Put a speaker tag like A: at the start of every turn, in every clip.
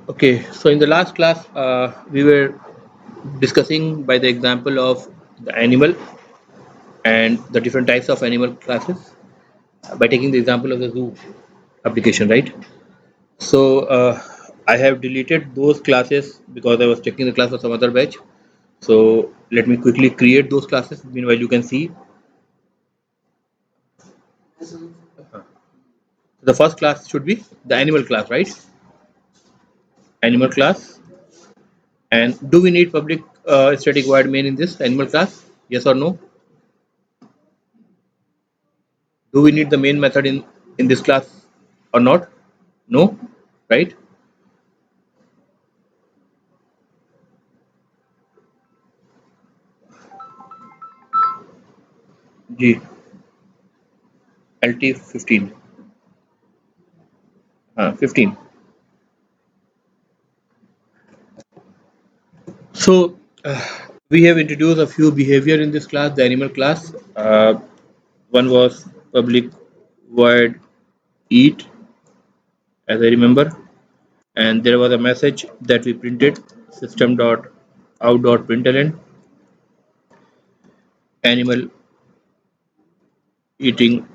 A: Okay, so in the last class, we were discussing by the example of the animal and the different types of animal classes by taking the example of the zoo application, right? So I have deleted those classes because I was checking the class for some other batch. So let me quickly create those classes. Meanwhile, you can see the first class should be the animal class, right? Animal class. And do we need public static void main in this animal class? Yes or no? Do we need the main method in this class or not? No, right? G LT 15 15. So we have introduced a few behavior in this class, the animal class. One was public void eat, as I remember, and there was a message that we printed system dot out dot println animal eating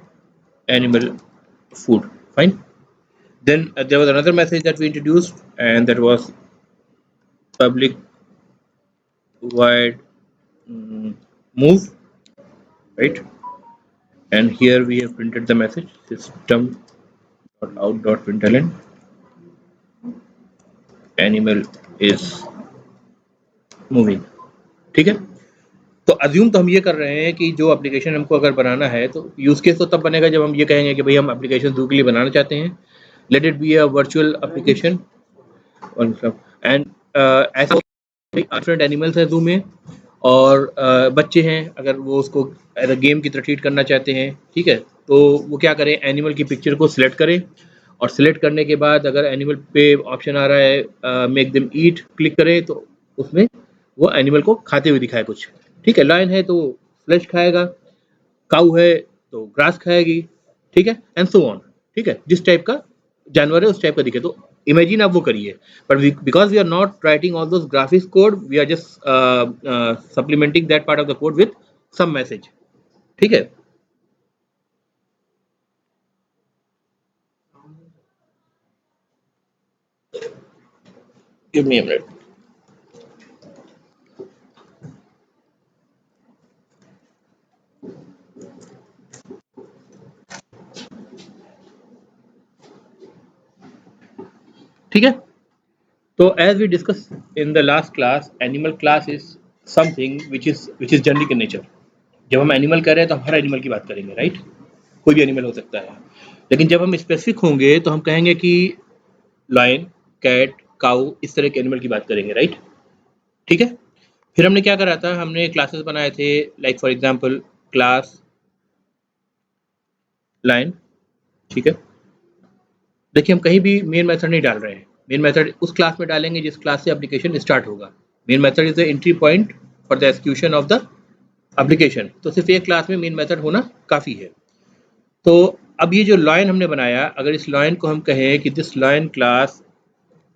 A: animal food. Fine. Then there was another message that we introduced, and that was public void move, right? And here we have printed the message system dot out dot println animal is moving. ठीक है, तो assume तो हम ये कर रहे हैं कि जो एप्लीकेशन हमको अगर बनाना है तो यूज केस तो तब बनेगा जब हम ये कहेंगे कि भाई हम एप्लीकेशन जू के लिए बनाना चाहते हैं, let it be a virtual application and ऐसा डिफरेंट एनिमल्स है जू में और बच्चे हैं, अगर वो उसको एज अ गेम की तरह ट्रीट करना चाहते हैं, ठीक है, तो वो क्या करें, एनिमल की पिक्चर को सिलेक्ट करें और सिलेक्ट करने के बाद अगर एनिमल पे ऑप्शन आ रहा है मेक देम ईट, क्लिक करें तो उसमें वो एनिमल को खाते हुए दिखाए कुछ, ठीक है। लायन है तो फ्लैश खाएगा, काऊ है तो ग्रास खाएगी, ठीक है, एंड सो ऑन, ठीक है, जिस टाइप का जानवर है उस टाइप का दिखे, तो इमेजिन आप वो करिए, but because we are not writing all those graphics code, we are just supplementing that part of the code with some message, ठीक है। Give me a minute. ठीक है, तो as we discuss in the last class, animal class is something which is generic in nature. जब हम animal कर रहे हैं तो हम हर एनिमल की बात करेंगे, राइट? कोई भी एनिमल हो सकता है, लेकिन जब हम स्पेसिफिक होंगे तो हम कहेंगे कि लायन, कैट, काऊ, इस तरह के एनिमल की बात करेंगे, राइट? ठीक है, फिर हमने क्या करा था, हमने क्लासेस बनाए थे, like for example class line, ठीक है। देखिए हम कहीं भी मेन मेथड नहीं डाल रहे हैं, मेन मेथड उस क्लास में डालेंगे जिस क्लास से एप्लीकेशन स्टार्ट होगा। Main method is the entry point for the execution of the application, तो सिर्फ एक क्लास में मेन मेथड होना काफ़ी है। तो अब ये जो लाइन हमने बनाया, अगर इस लाइन को हम कहें कि this line class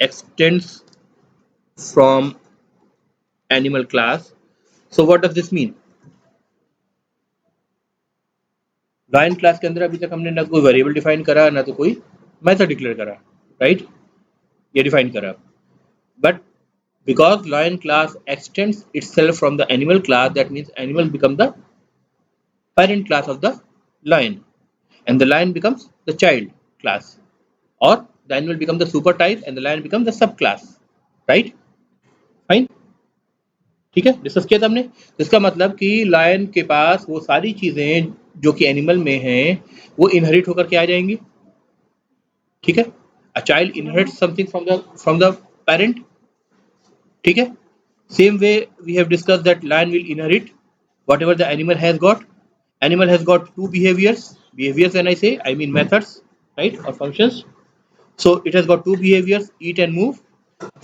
A: extends from animal class, so what does this mean? Line class के अंदर अभी तक हमने ना कोई वेरिएबल डिफाइन करा ना तो कोई मेथड डिक्लेयर करा, राइट? ये डिफाइन करा, but because lion class extends itself from the animal class, that means animal become the parent class of the lion and the lion becomes the child class, or the animal become the super type and the lion become the subclass, right? Fine, ठीक है, discuss किया था हमने। तो इसका मतलब कि lion के पास वो सारी चीजें जो कि एनिमल में हैं वो इनहेरिट होकर के आ जाएंगी, ठीक है। A child inherits something from the parent, ठीक है। Same way we have discussed that lion will inherit whatever the animal has got. Animal has got two behaviors when I say I mean methods, right, or functions. So it has got two behaviors, eat and move.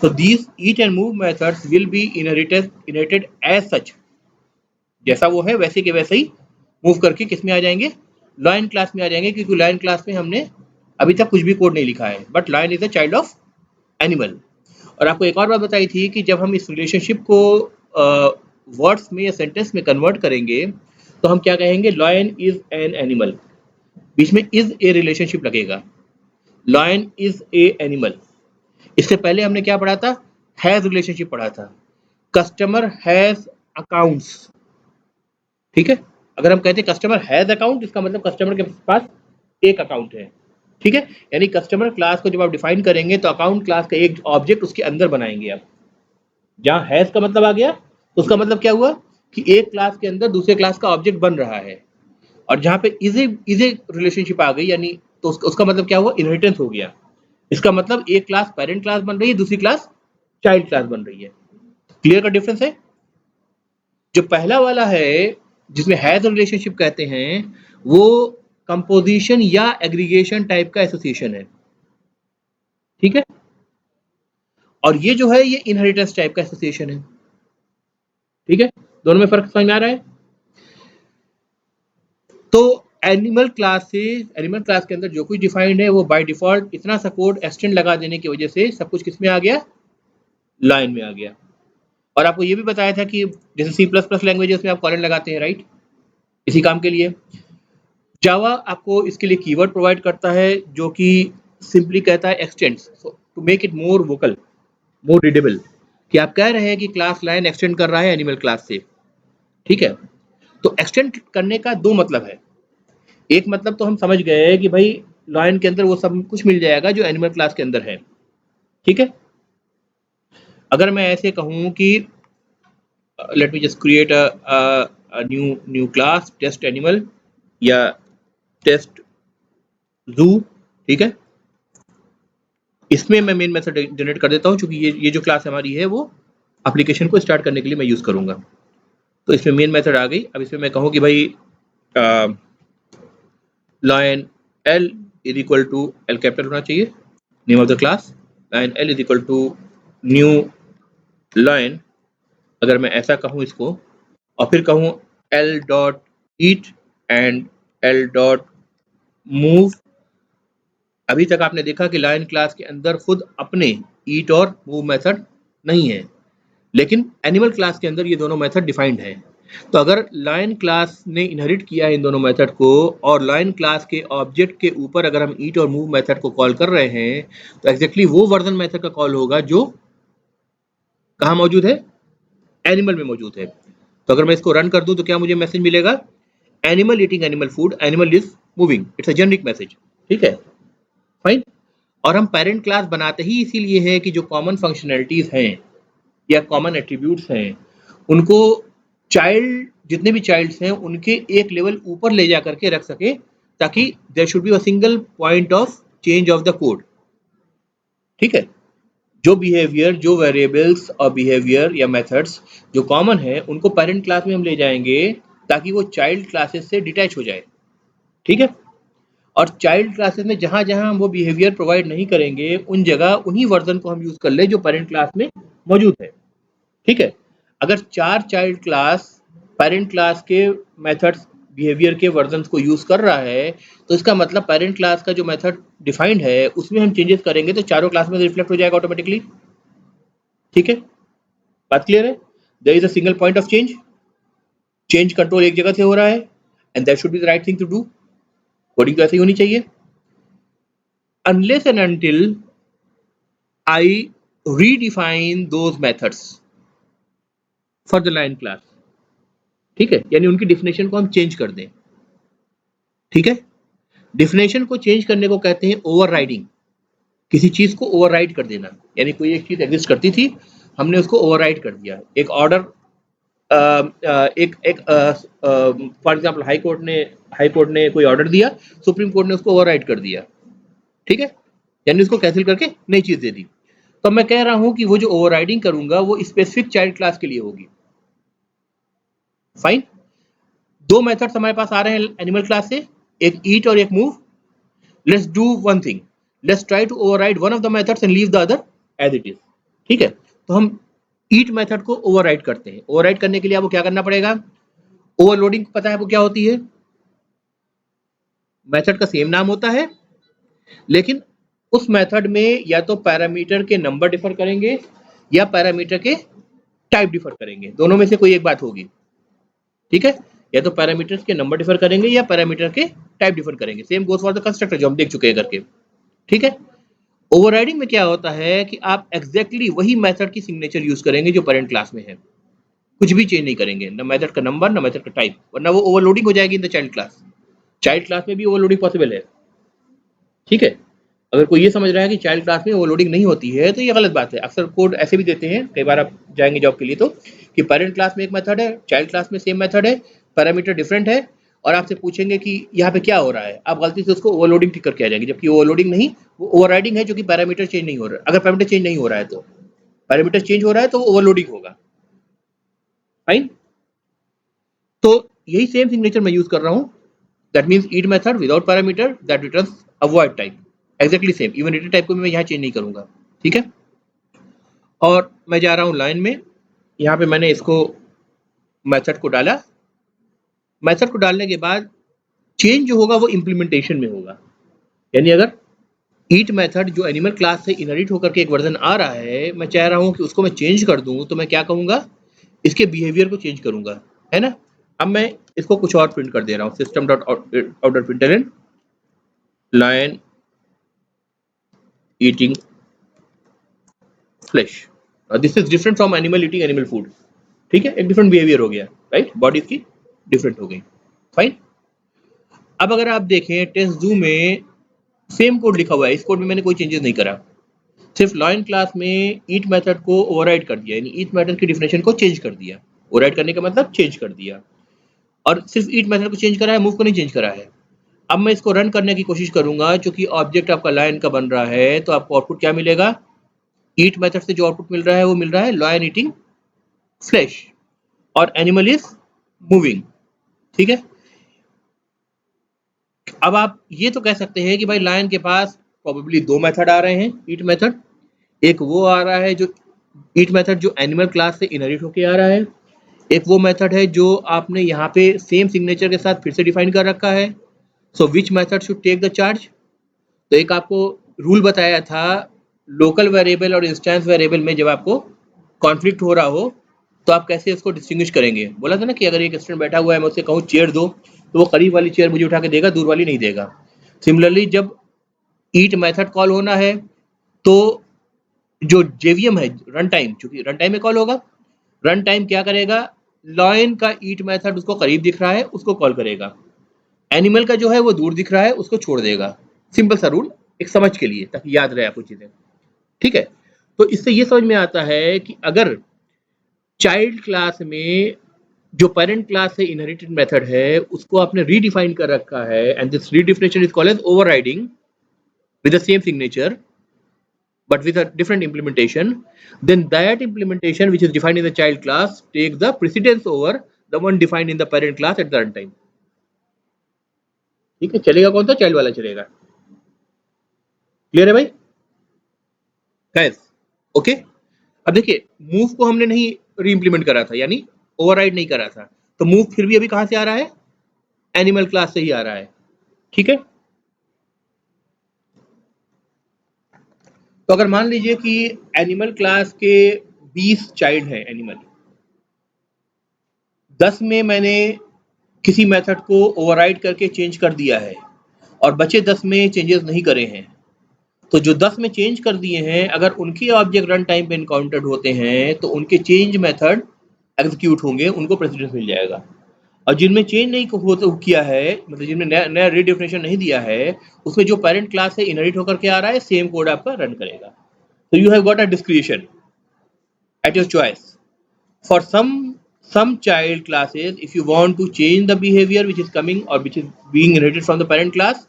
A: So these eat and move methods will be inherited as such, जैसा वो है वैसे के वैसे ही move करके किस में आ जाएंगे, लायन क्लास में आ जाएंगे, क्योंकि लायन क्लास में हमने अभी तक कुछ भी कोड नहीं लिखा है, but lion is a child of animal. और आपको एक और बात बताई थी कि जब हम इस रिलेशनशिप को वर्ड्स में या सेंटेंस में कन्वर्ट करेंगे तो हम क्या कहेंगे, लॉयन इज एन एनिमल, बीच में इज ए रिलेशनशिप लगेगा, लॉयन इज ए एनिमल। इससे पहले हमने क्या पढ़ा था, हैज रिलेशनशिप पढ़ा था, कस्टमर हैज अकाउंट्स, ठीक है। अगर हम कहते हैं कस्टमर हैज अकाउंट, इसका मतलब कस्टमर के पास एक अकाउंट है, ठीक है। यानी कस्टमर क्लास को जब आप डिफाइन करेंगे तो अकाउंट क्लास का एक ऑब्जेक्ट उसके अंदर बनाएंगे आप। जहां हैज का मतलब आ गया तो उसका मतलब क्या हुआ कि एक क्लास के अंदर दूसरे क्लास का ऑब्जेक्ट बन रहा है, और जहां पे इज ए रिलेशनशिप आ गई यानी तो उसका मतलब क्या हुआ, इनहेरिटेंस हो गया। इसका मतलब एक क्लास पेरेंट क्लास बन रही है, दूसरी क्लास चाइल्ड क्लास बन रही है। क्लियर का डिफरेंस है। जो पहला वाला है जिसमें हैज रिलेशनशिप कहते हैं वो कंपोजिशन या एग्रीगेशन टाइप का एसोसिएशन है, ठीक है। और ये जो है ये इनहेरिटेंस टाइप का एसोसिएशन है, ठीक है। दोनों में फर्क समझ में आ रहा है। तो एनिमल क्लास के अंदर जो कुछ डिफाइंड है वो बाय डिफॉल्ट इतना सा कोड एक्सटेंड लगा देने की वजह से सब कुछ किस में आ गया, लाइन में आ गया। और आपको ये भी बताया था कि जैसे C++ लैंग्वेजेस में आप कॉलन लगाते हैं, राइट, इसी काम के लिए। जावा आपको इसके लिए कीवर्ड प्रोवाइड करता है जो कि सिंपली कहता है extends, to make it more vocal, more readable, कि आप कह रहे हैं कि क्लास लाइन एक्सटेंड कर रहा है एनिमल क्लास से, ठीक है। तो एक्सटेंड करने का दो मतलब है। एक मतलब तो हम समझ गए कि भाई लाइन के अंदर वो सब कुछ मिल जाएगा जो एनिमल क्लास के अंदर है, ठीक है। अगर मैं ऐसे कहूं कि let me just create a new class test animal या टेस्ट जू, ठीक है। इसमें मैं मेन मेथड जनरेट कर देता हूं, क्योंकि ये जो क्लास हमारी है वो एप्लीकेशन को स्टार्ट करने के लिए मैं यूज करूंगा। तो इसमें मेन मेथड आ गई। अब इसमें मैं कहूं कि भाई line L is equal to L capital होना चाहिए, name of the class, line L is equal to new line. अगर मैं ऐसा कहूं इसको और फिर कहूं L dot eat and L dot move, अभी तक आपने देखा कि लाइन क्लास के अंदर खुद अपने ईट और मूव मेथड नहीं है, लेकिन एनिमल क्लास के अंदर ये दोनों मेथड डिफाइंड है। तो अगर लाइन क्लास ने इनहेरिट किया है इन दोनों मेथड को और लाइन क्लास के ऑब्जेक्ट के ऊपर अगर हम ईट और मूव मेथड को कॉल कर रहे हैं तो एग्जैक्टली वो वर्जन मेथड का कॉल होगा जो कहाँ मौजूद है, एनिमल में मौजूद है। तो अगर मैं इसको रन कर दूं तो क्या मुझे मैसेज मिलेगा, animal eating animal food, animal is moving, it's a generic message, ठीक है, फाइन। और हम पेरेंट क्लास बनाते ही इसीलिए है कि जो कॉमन फंक्शनैलिटीज हैं या कॉमन एट्रीब्यूट्स हैं उनको चाइल्ड, जितने भी चाइल्ड्स हैं उनके एक लेवल ऊपर ले जा करके रख सके, ताकि there should be a single point of change of the code, ठीक है। जो बिहेवियर, जो वेरिएबल्स और बिहेवियर या मेथड्स जो कॉमन है उनको पेरेंट क्लास में हम ले जाएंगे ताकि वो चाइल्ड क्लासेस से डिटैच हो जाए, ठीक है। और चाइल्ड क्लासेस में जहां जहां हम वो बिहेवियर प्रोवाइड नहीं करेंगे उन जगह उन्हीं वर्जन को हम यूज कर ले जो पेरेंट क्लास में मौजूद है, ठीक है। अगर 4 चाइल्ड क्लास पेरेंट क्लास के मेथड्स बिहेवियर के वर्जन को यूज कर रहा है तो इसका मतलब पेरेंट क्लास का जो मेथड डिफाइंड है उसमें हम चेंजेस करेंगे तो चारों क्लास में रिफ्लेक्ट हो जाएगा ऑटोमेटिकली, ठीक है। बात क्लियर है। There is a single point of change, change control एक जगह से हो रहा है and that should be the right thing to do, coding तो ऐसे ही होनी चाहिए। unless and until I redefine those methods for the line class, ठीक है, यानी उनकी डिफिनेशन को हम चेंज कर दें, ठीक है। डिफिनेशन को चेंज करने को कहते हैं ओवरराइडिंग, किसी चीज को ओवरराइड कर देना, यानी कोई एक चीज एग्जिस्ट करती थी हमने उसको ओवरराइड कर दिया। एक ऑर्डर एक एक फॉर एग्जांपल हाई कोर्ट ने कोई ऑर्डर दिया, सुप्रीम कोर्ट ने उसको ओवरराइड कर दिया, ठीक है, यानी उसको कैंसिल करके नई चीज दे दी। तो मैं कह रहा हूं कि वो जो ओवरराइडिंग करूंगा वो स्पेसिफिक चाइल्ड क्लास के लिए होगी, फाइन। दो मेथड्स हमारे पास आ रहे हैं एनिमल क्लास से, एक ईट और एक move. Let's do one thing, let's try to override one of the methods and leave the other as it is, ठीक है। तो हम ईट मेथड को ओवरराइड करते हैं। ओवरराइड करने के लिए आपको क्या करना पड़ेगा, ओवरलोडिंग पता है वो क्या होती है, मेथड का सेम नाम होता है लेकिन उस मेथड में या तो पैरामीटर के नंबर डिफर करेंगे या पैरामीटर के टाइप डिफर करेंगे, दोनों में से कोई एक बात होगी। ठीक है, या तो पैरामीटर्स के नंबर डिफर करेंगे या पैरामीटर के टाइप डिफर करेंगे। Same goes for the constructor जो हम देख चुके हैं करके। ठीक है, ओवरराइडिंग में क्या होता है कि आप एग्जैक्टली वही मेथड की सिग्नेचर यूज करेंगे जो पेरेंट क्लास में है, कुछ भी चेंज नहीं करेंगे, ना मेथड का नंबर ना मेथड का टाइप, वरना वो ओवरलोडिंग हो जाएगी in the child class. Child class में भी ओवरलोडिंग पॉसिबल है। ठीक है, अगर कोई ये समझ रहा है कि चाइल्ड क्लास में ओवरलोडिंग नहीं होती है तो ये गलत बात है। अक्सर कोड ऐसे भी देते हैं, कई बार आप जाएंगे जॉब के लिए तो, कि पेरेंट क्लास में एक मेथड है, चाइल्ड क्लास में सेम मेथड है, पैरामीटर डिफरेंट है, और आपसे पूछेंगे कि यहाँ पे क्या हो रहा है, आप गलती से उसको ओवरलोडिंग टिक करके आ जाएंगे, जबकि ओवरलोडिंग नहीं, वो ओवरराइडिंग है, जो कि पैरामीटर चेंज नहीं हो रहा है। अगर पैरामीटर चेंज नहीं हो रहा है तो, पैरामीटर चेंज हो रहा है तो ओवरलोडिंग होगा। फाइन, तो यही सेम सिग्नेचर मैं यूज कर रहा हूँ। That means eat method without parameter that returns a void type, exactly same, even return type को भी मैं यहाँ चेंज नहीं करूंगा। ठीक है, और मैं जा रहा हूँ लाइन में, यहाँ पे मैंने इसको मेथड को डाला। मेथड को डालने के बाद चेंज जो होगा वो इम्प्लीमेंटेशन में होगा, यानी अगर ईट मेथड जो एनिमल क्लास से इनहेरिट होकर के एक वर्जन आ रहा है, मैं चाह रहा हूँ कि उसको मैं चेंज कर दूं, तो मैं क्या कहूँगा, इसके बिहेवियर को चेंज करूंगा, है ना। अब मैं इसको कुछ और प्रिंट कर दे रहा हूँ, system dot out println line eating flash, this is different from animal eating animal food. ठीक है, एक डिफरेंट बिहेवियर हो गया, राइट, बॉडी इसकी डिफरेंट हो गई। फाइन, अब अगर आप देखें टेस्ट जू में सेम कोड लिखा हुआ है, इस कोड में मैंने कोई चेंजेस नहीं करा, सिर्फ लॉइन क्लास में ईट मेथड को ओवरराइड कर दिया, यानी ईट मेथड की डिफिनेशन को चेंज कर दिया। ओवरराइड करने का मतलब चेंज कर दिया, और सिर्फ ईट मेथड को चेंज करा है, मूव को नहीं चेंज करा है। अब मैं इसको रन करने की कोशिश करूंगा, चूंकि ऑब्जेक्ट आपका लाइन का बन रहा है, तो आपको आउटपुट क्या मिलेगा, ईट मेथड से जो आउटपुट मिल रहा है वो मिल रहा है लॉयन ईटिंग फ्लैश, और एनिमल इज मूविंग। ठीक है, अब आप ये तो कह सकते हैं कि भाई लायन के पास प्रोबेबली दो मेथड आ रहे हैं ईट मेथड, एक वो आ रहा है जो ईट मेथड जो एनिमल क्लास से इनहेरिट होके आ रहा है, एक वो मेथड है जो आपने यहाँ पे सेम सिग्नेचर के साथ फिर से डिफाइन कर रखा है। So which method should take the charge, तो एक आपको रूल बताया था लोकल वेरिएबल और इंस्टेंस वेरिएबल में, जब आपको कॉन्फ्लिक्ट हो रहा हो तो आप कैसे इसको डिस्टिंग्विश करेंगे। बोला था ना कि अगर एक स्टूडेंट बैठा हुआ है, मैं उससे कहूँ चेयर दो, तो वो करीब वाली चेयर मुझे उठा के देगा, दूर वाली नहीं देगा। सिमिलरली जब ईट मेथड कॉल होना है तो जो जेवीएम है रन टाइम, चूंकि रन टाइम में कॉल होगा, रन टाइम क्या करेगा, लॉइन का ईट मेथड उसको करीब दिख रहा है उसको कॉल करेगा, एनिमल का जो है वो दूर दिख रहा है उसको छोड़ देगा। सिंपल सा रूल, एक समझ के लिए, ताकि याद रहे आपको चीजें। ठीक है, तो इससे ये समझ में आता है कि अगर चाइल्ड क्लास में जो पेरेंट क्लास से इनहेरिटेड मेथड है उसको आपने रीडिफाइन कर रखा है, and this redefinition is called as overriding with the same signature but with a different implementation, then that implementation which is defined in the child class takes the precedence over the one defined in the parent class at the runtime. ठीक है, चलेगा कौन सा, child वाला चलेगा। Clear है भाई guys, okay. अब देखिए मूव को हमने नहीं री इम्प्लीमेंट करा था, यानी ओवरराइड नहीं करा था, तो मूव फिर भी अभी कहां से आ रहा है, एनिमल क्लास से ही आ रहा है। ठीक है, तो अगर मान लीजिए कि एनिमल क्लास के 20 चाइल्ड हैं, एनिमल 10 में मैंने किसी मेथड को ओवरराइड करके चेंज कर दिया है और बचे 10 में चेंजेस नहीं करे हैं, तो जो 10 में चेंज कर दिए हैं अगर उनके ऑब्जेक्ट रन टाइम पे इनकाउंटर्ड होते हैं तो उनके चेंज मेथड एग्जीक्यूट होंगे, उनको प्रेसिडेंस मिल जाएगा। और जिनमें चेंज नहीं किया है, मतलब जिनमें नया रीडेफिनेशन नहीं दिया है, उसमें जो पेरेंट क्लास से इनहेरिट होकर के आ रहा है सेम कोड आपका रन करेगा। तो you have got a description at your choice. For some child classes, if you want to change the behavior which is coming or which is being inherited from the parent class,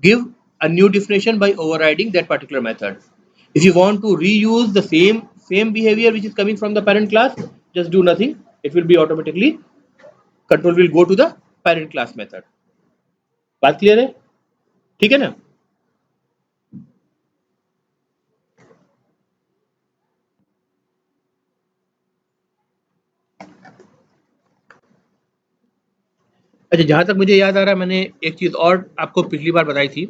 A: give a new definition by overriding that particular method. If you want to reuse the same behavior which is coming from the parent class, just do nothing. It will be automatically, control will go to the parent class method. बात clear है, ठीक है ना। अच्छा, जहां तक मुझे याद आ रहा है मैंने एक चीज और आपको पिछली बार बताई थी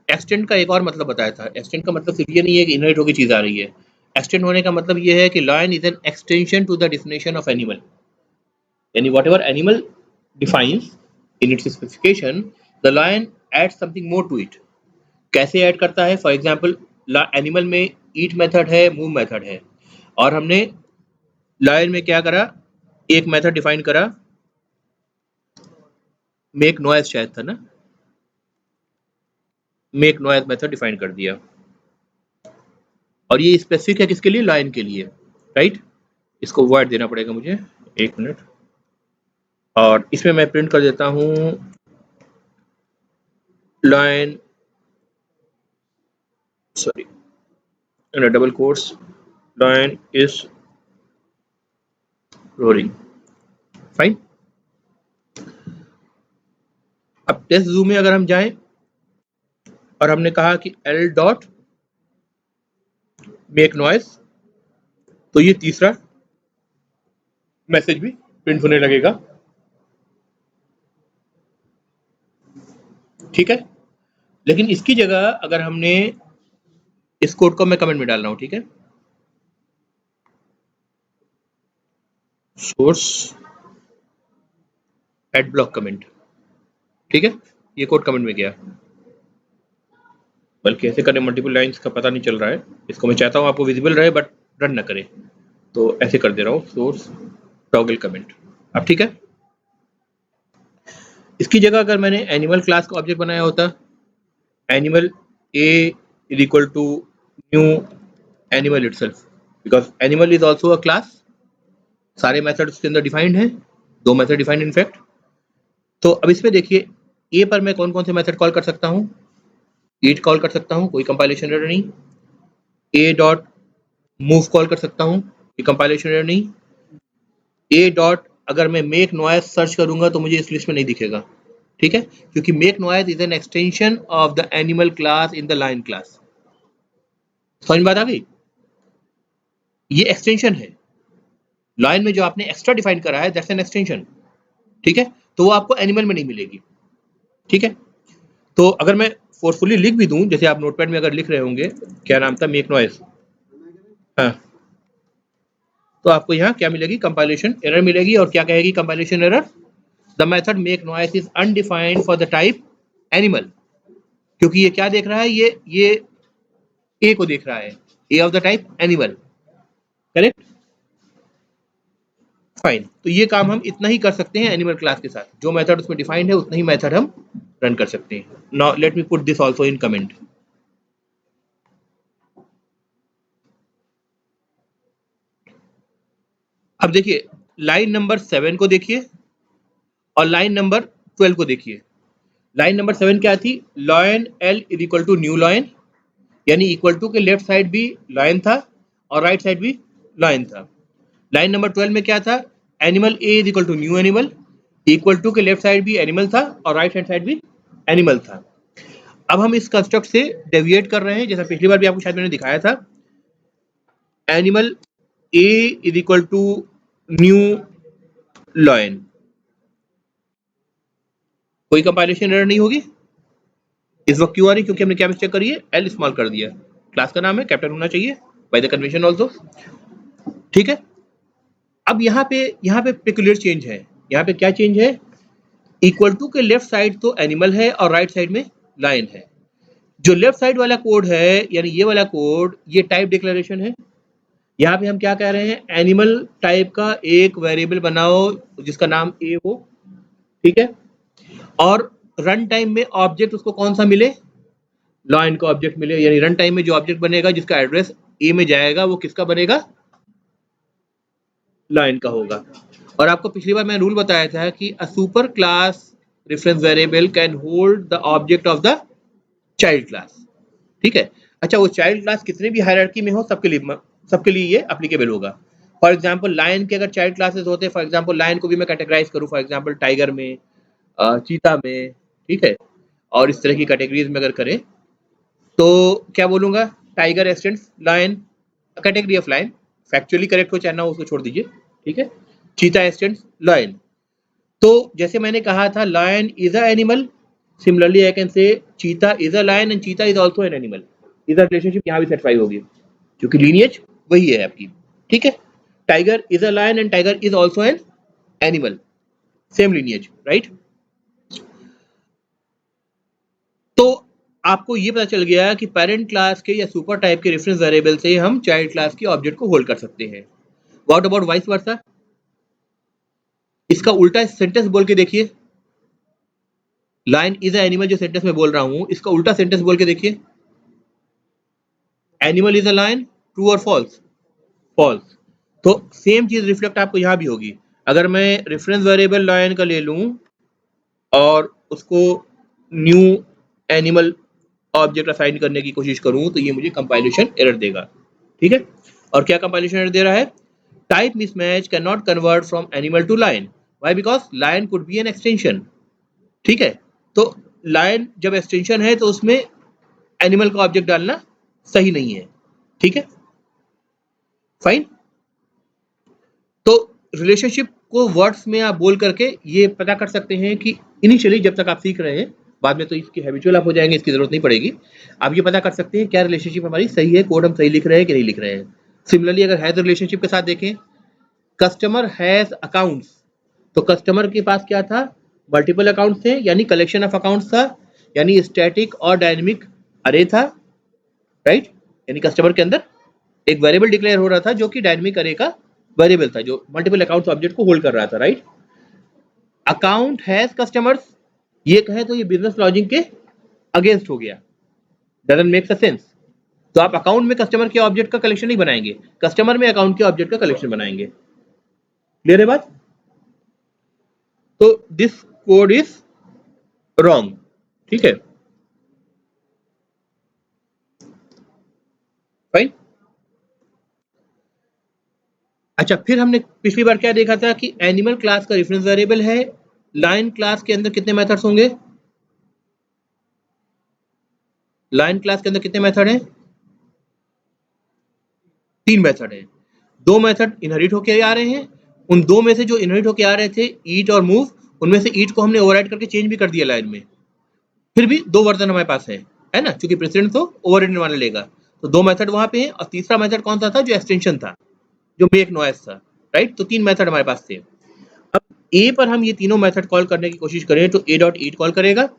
A: एक्सटेंड का एक और मतलब बताया था। एक्सटेंड का मतलब सिर्फ ये नहीं है कि इनहेरिट होकर चीज आ रही है। एक्सटेंड होने का मतलब ये है कि line is an extension to the definition of animal, यानी whatever animal defines in its specification the line add something more to it. कैसे ऐड करता है? फॉर एग्जाम्पल एनिमल में ईट मेथड है, मूव मेथड है, और हमने line में क्या करा, एक मेथड डिफाइन करा, मेक नॉइज शायद था ना, मेक नॉइज मेथड डिफाइन कर दिया, और ये स्पेसिफिक है किसके लिए? लाइन के लिए, राइट। इसको वर्ड देना पड़ेगा मुझे, एक मिनट, और इसमें मैं प्रिंट कर देता हूँ line, sorry, double quotes, line is roaring, fine. अब टेस्ट जूम में अगर हम जाएं और हमने कहा कि एल डॉट मेक नॉइज, तो ये तीसरा मैसेज भी प्रिंट होने लगेगा, ठीक है। लेकिन इसकी जगह अगर हमने इस कोड को मैं कमेंट में डाल रहा हूं, ठीक है, सोर्स एड ब्लॉक कमेंट, ठीक है, ये कोड कमेंट में गया, बल्कि ऐसे करने मल्टीपल लाइंस का पता नहीं चल रहा है, इसको मैं चाहता हूं आपको विजिबल रहे बट रन ना करे, तो ऐसे कर दे रहा हूं, सोर्स टॉगल कमेंट। अब ठीक है, इसकी जगह अगर मैंने एनिमल क्लास का ऑब्जेक्ट बनाया होता, animal a is equal to new animal itself, because animal is also a class, सारे मेथड उसके अंदर डिफाइंड हैं, 2 मेथड डिफाइंड इनफैक्ट। तो अब इसमें देखिए ए पर मैं कौन कौन से मेथड कॉल कर सकता हूँ, ईट कॉल कर सकता हूँ, कोई कंपाइलेशन एरर नहीं, ए डॉट मूव कॉल कर सकता हूँ, कोई कंपाइलेशन एरर नहीं, ए डॉट अगर मैं मेक नॉइज सर्च करूंगा तो मुझे इस लिस्ट में नहीं दिखेगा, ठीक है, क्योंकि make noise is an extension of the animal class in the line class. समझ में बात आ गई? ये एक्सटेंशन है, लाइन में जो आपने एक्स्ट्रा डिफाइन करा है दैट्स एन एक्सटेंशन, ठीक है, तो वो आपको एनिमल में नहीं मिलेगी, ठीक है। तो अगर मैं फोर्सफुली लिख भी दूं, जैसे आप नोटपैड में अगर लिख रहे होंगे, क्या नाम था, मेक नॉइज, हाँ, तो आपको यहाँ क्या मिलेगी, कंपाइलेशन एरर मिलेगी, और क्या कहेगी compilation error, the method make noise is undefined for the type animal, क्योंकि ये क्या देख रहा है, ये ए को देख रहा है, a of the type animal, correct, fine. तो ये काम हम इतना ही कर सकते हैं एनिमल क्लास के साथ, जो मेथड उसमें डिफाइंड है उतना ही मेथड हम रन कर सकते हैं। Now let me put this also in comment. अब देखिए लाइन नंबर 7 को देखिए और लाइन नंबर 12 को देखिए। लाइन नंबर 7 क्या थी, lion l is equal to new lion, यानी इक्वल टू के लेफ्ट साइड भी लॉयन था और राइट साइड भी लॉयन था। लाइन नंबर 12 में क्या था, animal a is equal to new animal, equal to के लेफ्ट साइड भी एनिमल था और राइट हैंड साइड भी एनिमल था। अब हम इस कंस्ट्रक्ट से डेविएट कर रहे हैं, जैसा पिछली बार भी आपको शायद मैंने दिखाया था, animal a is equal to new lion, कोई कंपाइलेशन एरर नहीं होगी इस वक्त, क्यों आ रही, क्योंकि हमने क्या मिस्टेक करी है, एल स्मॉल कर दिया, क्लास का नाम है, कैपिटल होना चाहिए बाय द कन्वेंशन ऑल्सो, ठीक है। अब यहाँ पे पेक्युलियर चेंज है, यहाँ पे क्या चेंज है, इक्वल टू के लेफ्ट साइड तो एनिमल है और राइट साइड में लाइन है, जो लेफ्ट साइड वाला कोड है यानी ये वाला कोड, ये टाइप डिक्लेरेशन है। यहाँ पे हम क्या कह रहे हैं, एनिमल टाइप का एक वेरिएबल बनाओ जिसका नाम ए हो, ठीक है, और रन टाइम में ऑब्जेक्ट उसको कौन सा मिले, लाइन का ऑब्जेक्ट मिले, यानी रन टाइम में जो ऑब्जेक्ट बनेगा जिसका एड्रेस ए में जाएगा वो किसका बनेगा, लाइन का होगा। और आपको पिछली बार मैं रूल बताया था कि a super class reference variable can hold the object of the child class, ठीक है। अच्छा, वो चाइल्ड क्लास कितने भी हायरार्की में हो सबके लिए ये एप्लीकेबल होगा। फॉर एग्जांपल लायन के अगर चाइल्ड क्लासेस होते हैं, फॉर एग्जांपल लायन को भी मैं कैटेगराइज करूं, फॉर एग्जांपल टाइगर में, चीता में, ठीक है, और इस तरह की कैटेगरीज में अगर करें तो क्या बोलूंगा, tiger extends lion, category of lion, factually correct हो चाहे ना उसको छोड़ दीजिए, ठीक है, चीता एक्सटेंड्स लायन। तो जैसे मैंने कहा था lion is a animal, Similarly, I can say cheetah is a lion and cheetah is also an animal. इधर रिलेशनशिप यहाँ भी सेटिस्फाई होगी क्योंकि लीनिएज वही है आपकी, ठीक है। Tiger is a lion and tiger is also an animal, same lineage, right. तो आपको ये पता चल गया कि पेरेंट क्लास के या सुपर टाइप के रेफरेंस वेरिएबल से हम चाइल्ड क्लास के ऑब्जेक्ट को होल्ड कर सकते हैं। What about vice versa? इसका उल्टा सेंटेंस बोल के देखिए। लायन इज अ एनिमल जो सेंटेंस में बोल रहा हूं, इसका उल्टा सेंटेंस बोल के देखिए। Animal is a lion, true और फॉल्स? फॉल्स। तो सेम चीज रिफ्लेक्ट आपको यहां भी होगी। अगर मैं रेफरेंस वेरिएबल लायन का ले लूं और उसको न्यू एनिमल ऑब्जेक्ट असाइन करने की कोशिश करूं तो ये मुझे कंपाइलेशन एरर देगा, ठीक है। और क्या कंपाइलेशन एरर दे रहा है? Type mismatch cannot convert from animal to lion. Why? Because lion could be an extension, ठीक है। तो लायन जब एक्सटेंशन है तो उसमें एनिमल का ऑब्जेक्ट डालना सही नहीं है, ठीक है, फाइन। तो रिलेशनशिप को वर्ड्स में आप बोल करके ये पता कर सकते हैं कि इनिशियली जब तक आप सीख रहे हैं, बाद में तो इसकी हैबिचुअल आप हो जाएंगे, इसकी जरूरत नहीं पड़ेगी। आप ये पता कर सकते हैं क्या रिलेशनशिप हमारी सही है, कोड हम सही लिख रहे हैं कि नहीं लिख रहे हैं। सिमिलरली अगर हैज रिलेशनशिप के साथ देखें, कस्टमर हैज अकाउंट्स, तो कस्टमर के पास क्या था? मल्टीपल अकाउंट्स थे, यानी कलेक्शन ऑफ अकाउंट्स था, यानी स्टैटिक और डायनेमिक अरे था, राइट। यानी कस्टमर के अंदर एक वेरिएबल डिक्लेयर हो रहा था जो कि डायनेमिक अरे का वेरिएबल था जो मल्टीपल अकाउंट्स ऑब्जेक्ट को होल्ड कर रहा था, राइट। अकाउंट हैज कस्टमर्स, ये कहे तो ये बिजनेस लॉजिक के अगेंस्ट हो गया, डजंट मेक सेंस। तो आप अकाउंट में कस्टमर के ऑब्जेक्ट का कलेक्शन नहीं बनाएंगे, कस्टमर में अकाउंट के ऑब्जेक्ट का कलेक्शन बनाएंगे। क्लियर है बात? तो दिस कोड इज रॉन्ग, ठीक है, फाइन। अच्छा, फिर हमने पिछली बार क्या देखा था कि एनिमल क्लास का रेफरेंस वेरिएबल है, लाइन क्लास के अंदर कितने मेथड्स होंगे? लाइन क्लास के अंदर कितने मेथड हैं? 3 मेथड हैं। 2 मेथड इनहेरिट होके आ रहे हैं, उन 2 में से जो इनहेरिट होके आ रहे थे ईट और मूव, उनमें से ईट को हमने ओवरराइड करके चेंज भी कर दिया लाइन में। फिर भी 2 वर्जन हमारे पास है ना, क्योंकि प्रेसिडेंट तो ओवरराइड वाला लेगा। तो 2 मेथड वहां पे हैं और तीसरा मेथड कौन सा था? जो एक्सटेंशन था, जो मेक नॉइस था, राइट। तो 3 मेथड हमारे पास थे। अब ए पर हम ये तीनों मेथड कॉल करने की कोशिश करें तो ए डॉट ईट कॉल करेगा,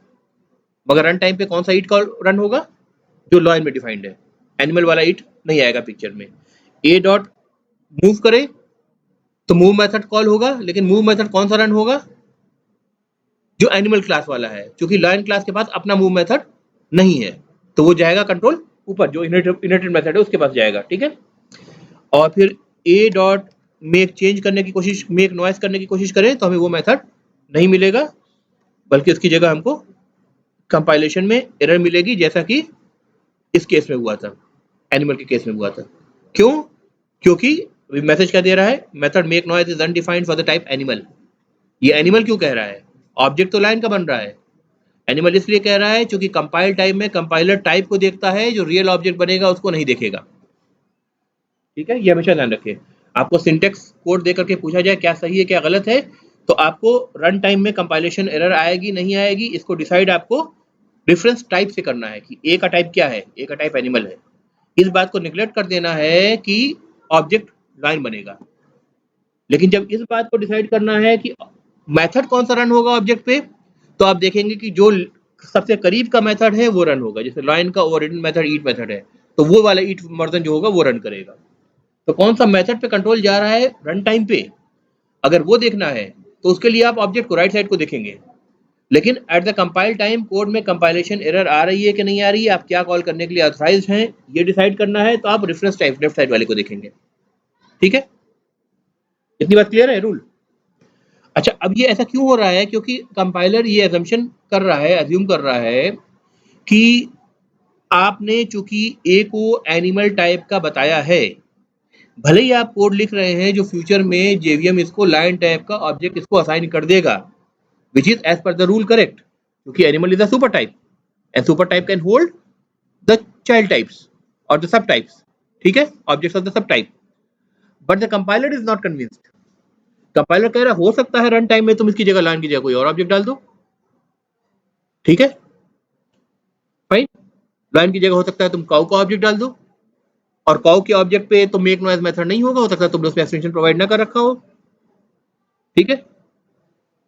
A: मगर रन टाइम पे कौन सा ईट कॉल रन होगा? जो लाइन में डिफाइंड है, एनिमल वाला ईट नहीं आएगा पिक्चर में। ए डॉट मूव करे तो मूव मेथड कॉल होगा, लेकिन मूव मेथड कौन सा रन होगा? जो एनिमल क्लास वाला है, क्योंकि लायन क्लास के पास अपना मूव मेथड नहीं है, तो वो जाएगा कंट्रोल ऊपर, जो इनहेरिटेड मेथड है उसके पास जाएगा, ठीक है। और फिर ए डॉट मेक चेंज करने की कोशिश, मेक नॉइस करने की कोशिश करें तो हमें वो मेथड नहीं मिलेगा, बल्कि उसकी जगह हमको कंपाइलेशन में एरर मिलेगी, जैसा कि इस केस में हुआ था, एनिमल के केस में हुआ था। क्यों? क्योंकि मैसेज क्या दे रहा है? Method make noise is undefined for the type animal. ये एनिमल क्यों कह रहा है? ऑब्जेक्ट तो लाइन का बन रहा है। एनिमल इसलिए कह रहा है क्योंकि कंपाइल टाइप में कंपाइलर टाइप को देखता है, जो रियल ऑब्जेक्ट बनेगा उसको नहीं देखेगा, ठीक है। ये हमेशा ध्यान रखें। आपको सिंटेक्स कोड दे करके पूछा जाए क्या सही है क्या गलत है, तो आपको रन टाइम में कंपाइलेशन एरर आएगी नहीं आएगी, इसको डिसाइड आपको रेफरेंस टाइप से करना है कि ए का टाइप क्या है, ए का टाइप एनिमल है। इस बात को निगलेक्ट कर देना है कि ऑब्जेक्ट लाइन बनेगा। लेकिन जब इस बात को डिसाइड करना है कि मेथड कौन सा रन होगा ऑब्जेक्ट पे, तो आप देखेंगे कि जो सबसे करीब का मेथड है वो रन होगा। जैसे लाइन का ओवररिडन मेथड ईट मेथड है, तो वो वाला ईट वर्जन जो होगा वो रन करेगा। तो कौन सा मेथड पे कंट्रोल जा रहा है रन टाइम पे, अगर वो देखना है तो उसके लिए आप ऑब्जेक्ट को राइट साइड को देखेंगे। लेकिन at the compile time code में कंपाइलेशन एरर आ रही है कि नहीं आ रही है, आप क्या कॉल करने के लिए ऑथराइज्ड हैं, ये डिसाइड करना है, तो आप रेफरेंस टाइप लेफ्ट साइड वाले को देखेंगे, ठीक है। इतनी बात क्लियर है रूल? अच्छा, अब ये ऐसा क्यों हो रहा है? क्योंकि कंपाइलर ये एजम्पशन कर रहा है, अज्यूम कर रहा है कि आपने चूंकि ए को एनिमल टाइप का बताया है, भले ही आप कोड लिख रहे हैं जो फ्यूचर में जेवीएम इसको लाइन टाइप का ऑब्जेक्ट इसको असाइन कर देगा, which is as per the rule correct, क्योंकि animal is a super type and super type can hold the child types और द सब टाइप्स, ठीक है, objects of the sub type. But the compiler is not convinced. Compiler कह रहा है हो सकता है रन टाइम में तुम इसकी जगह लाइन की जगह कोई और ऑब्जेक्ट डाल दो, ठीक है, फाइन। लॉइन की जगह हो सकता है तुम काउ का ऑब्जेक्ट डाल दो, और काउ के ऑब्जेक्ट पे तो मेक नॉइज मेथड नहीं होगा, हो सकता है तुमने उसमें एक्सटेंशन प्रोवाइड ना कर रखा हो। ठीक है,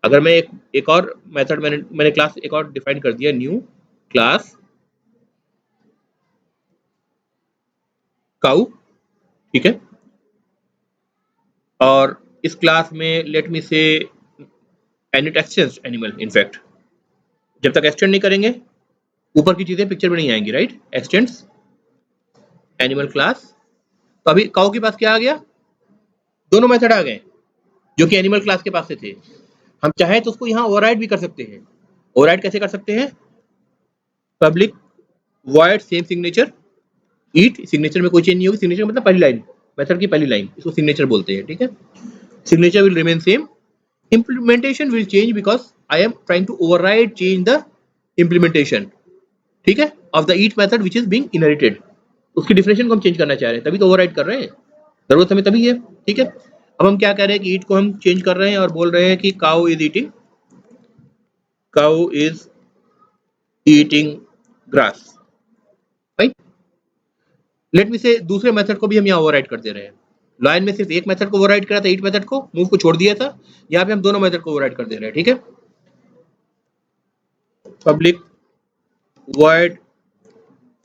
A: अगर मैं एक और मेथड मैंने क्लास एक और डिफाइन कर दिया, न्यू क्लास काउ, ठीक है, और इस क्लास में लेट मी से एनी एक्सटेंस एनिमल, इनफैक्ट जब तक एक्सटेंड नहीं करेंगे ऊपर की चीजें पिक्चर में नहीं आएंगी, राइट। एक्सटेंड्स एनिमल क्लास, तो अभी काउ के पास क्या आ गया, दोनों मेथड आ गए जो कि एनिमल क्लास के पास से थे। हम चाहें तो उसको यहाँ ओवरराइड भी कर सकते हैं। ओवरराइड कैसे कर सकते हैं, पब्लिक वॉइड सेम सिग्नेचर ईट, सिग्नेचर में कोई चेंज नहीं होगी, सिग्नेचर मतलब पहली लाइन, मेथड की पहली लाइन, इसको सिग्नेचर बोलते हैं, ठीक है। Signature will remain same, implementation will change because I am trying to override change the implementation, ठीक है, of the each method which is being inherited। उसकी डिफिनेशन को हम चेंज करना चाह रहे हैं, तभी तो ओवरराइड कर रहे हैं, जरूरत हमें तभी है, ठीक है। अब हम क्या कह रहे हैं कि ईट को हम चेंज कर रहे हैं और बोल रहे हैं कि cow is eating grass, right. Let me से दूसरे मेथड को भी हम यहाँ ओवरराइड कर दे रहे हैं। लाइन में सिर्फ एक मेथड को ओवरराइड करा था, ईट मेथड को, मूव को छोड़ दिया था, यहाँ पे हम दोनों मेथड को ओवरराइड कर दे रहे हैं, ठीक है। पब्लिक वॉइड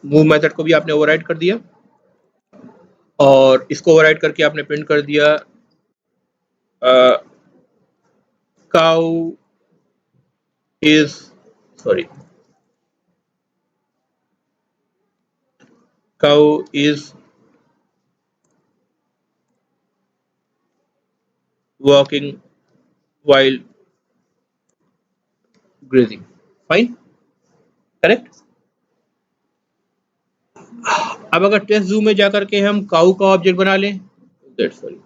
A: मूव मेथड को भी आपने ओवरराइड कर दिया, और इसको ओवरराइड करके आपने प्रिंट कर दिया cow is sorry cow is walking while grazing, fine, correct. अब अगर टेस्ट जू में जाकर के हम काउ का ऑब्जेक्ट बना लें, सॉरी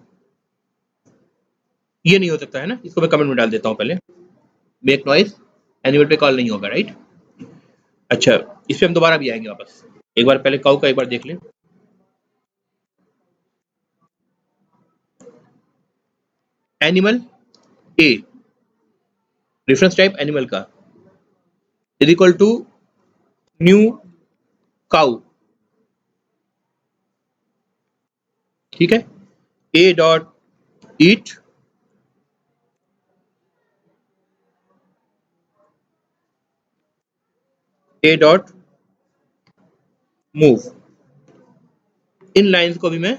A: ये नहीं हो सकता है ना, इसको मैं कमेंट में डाल देता हूं पहले, मेक नॉइज एनिमल पे कॉल नहीं होगा, राइट। अच्छा, इस पे हम दोबारा भी आएंगे वापस, एक बार पहले काउ का एक बार देख लें। Animal a, reference type animal का, is equal to new cow, ठीक है, a dot eat a dot move. इन लाइंस को भी मैं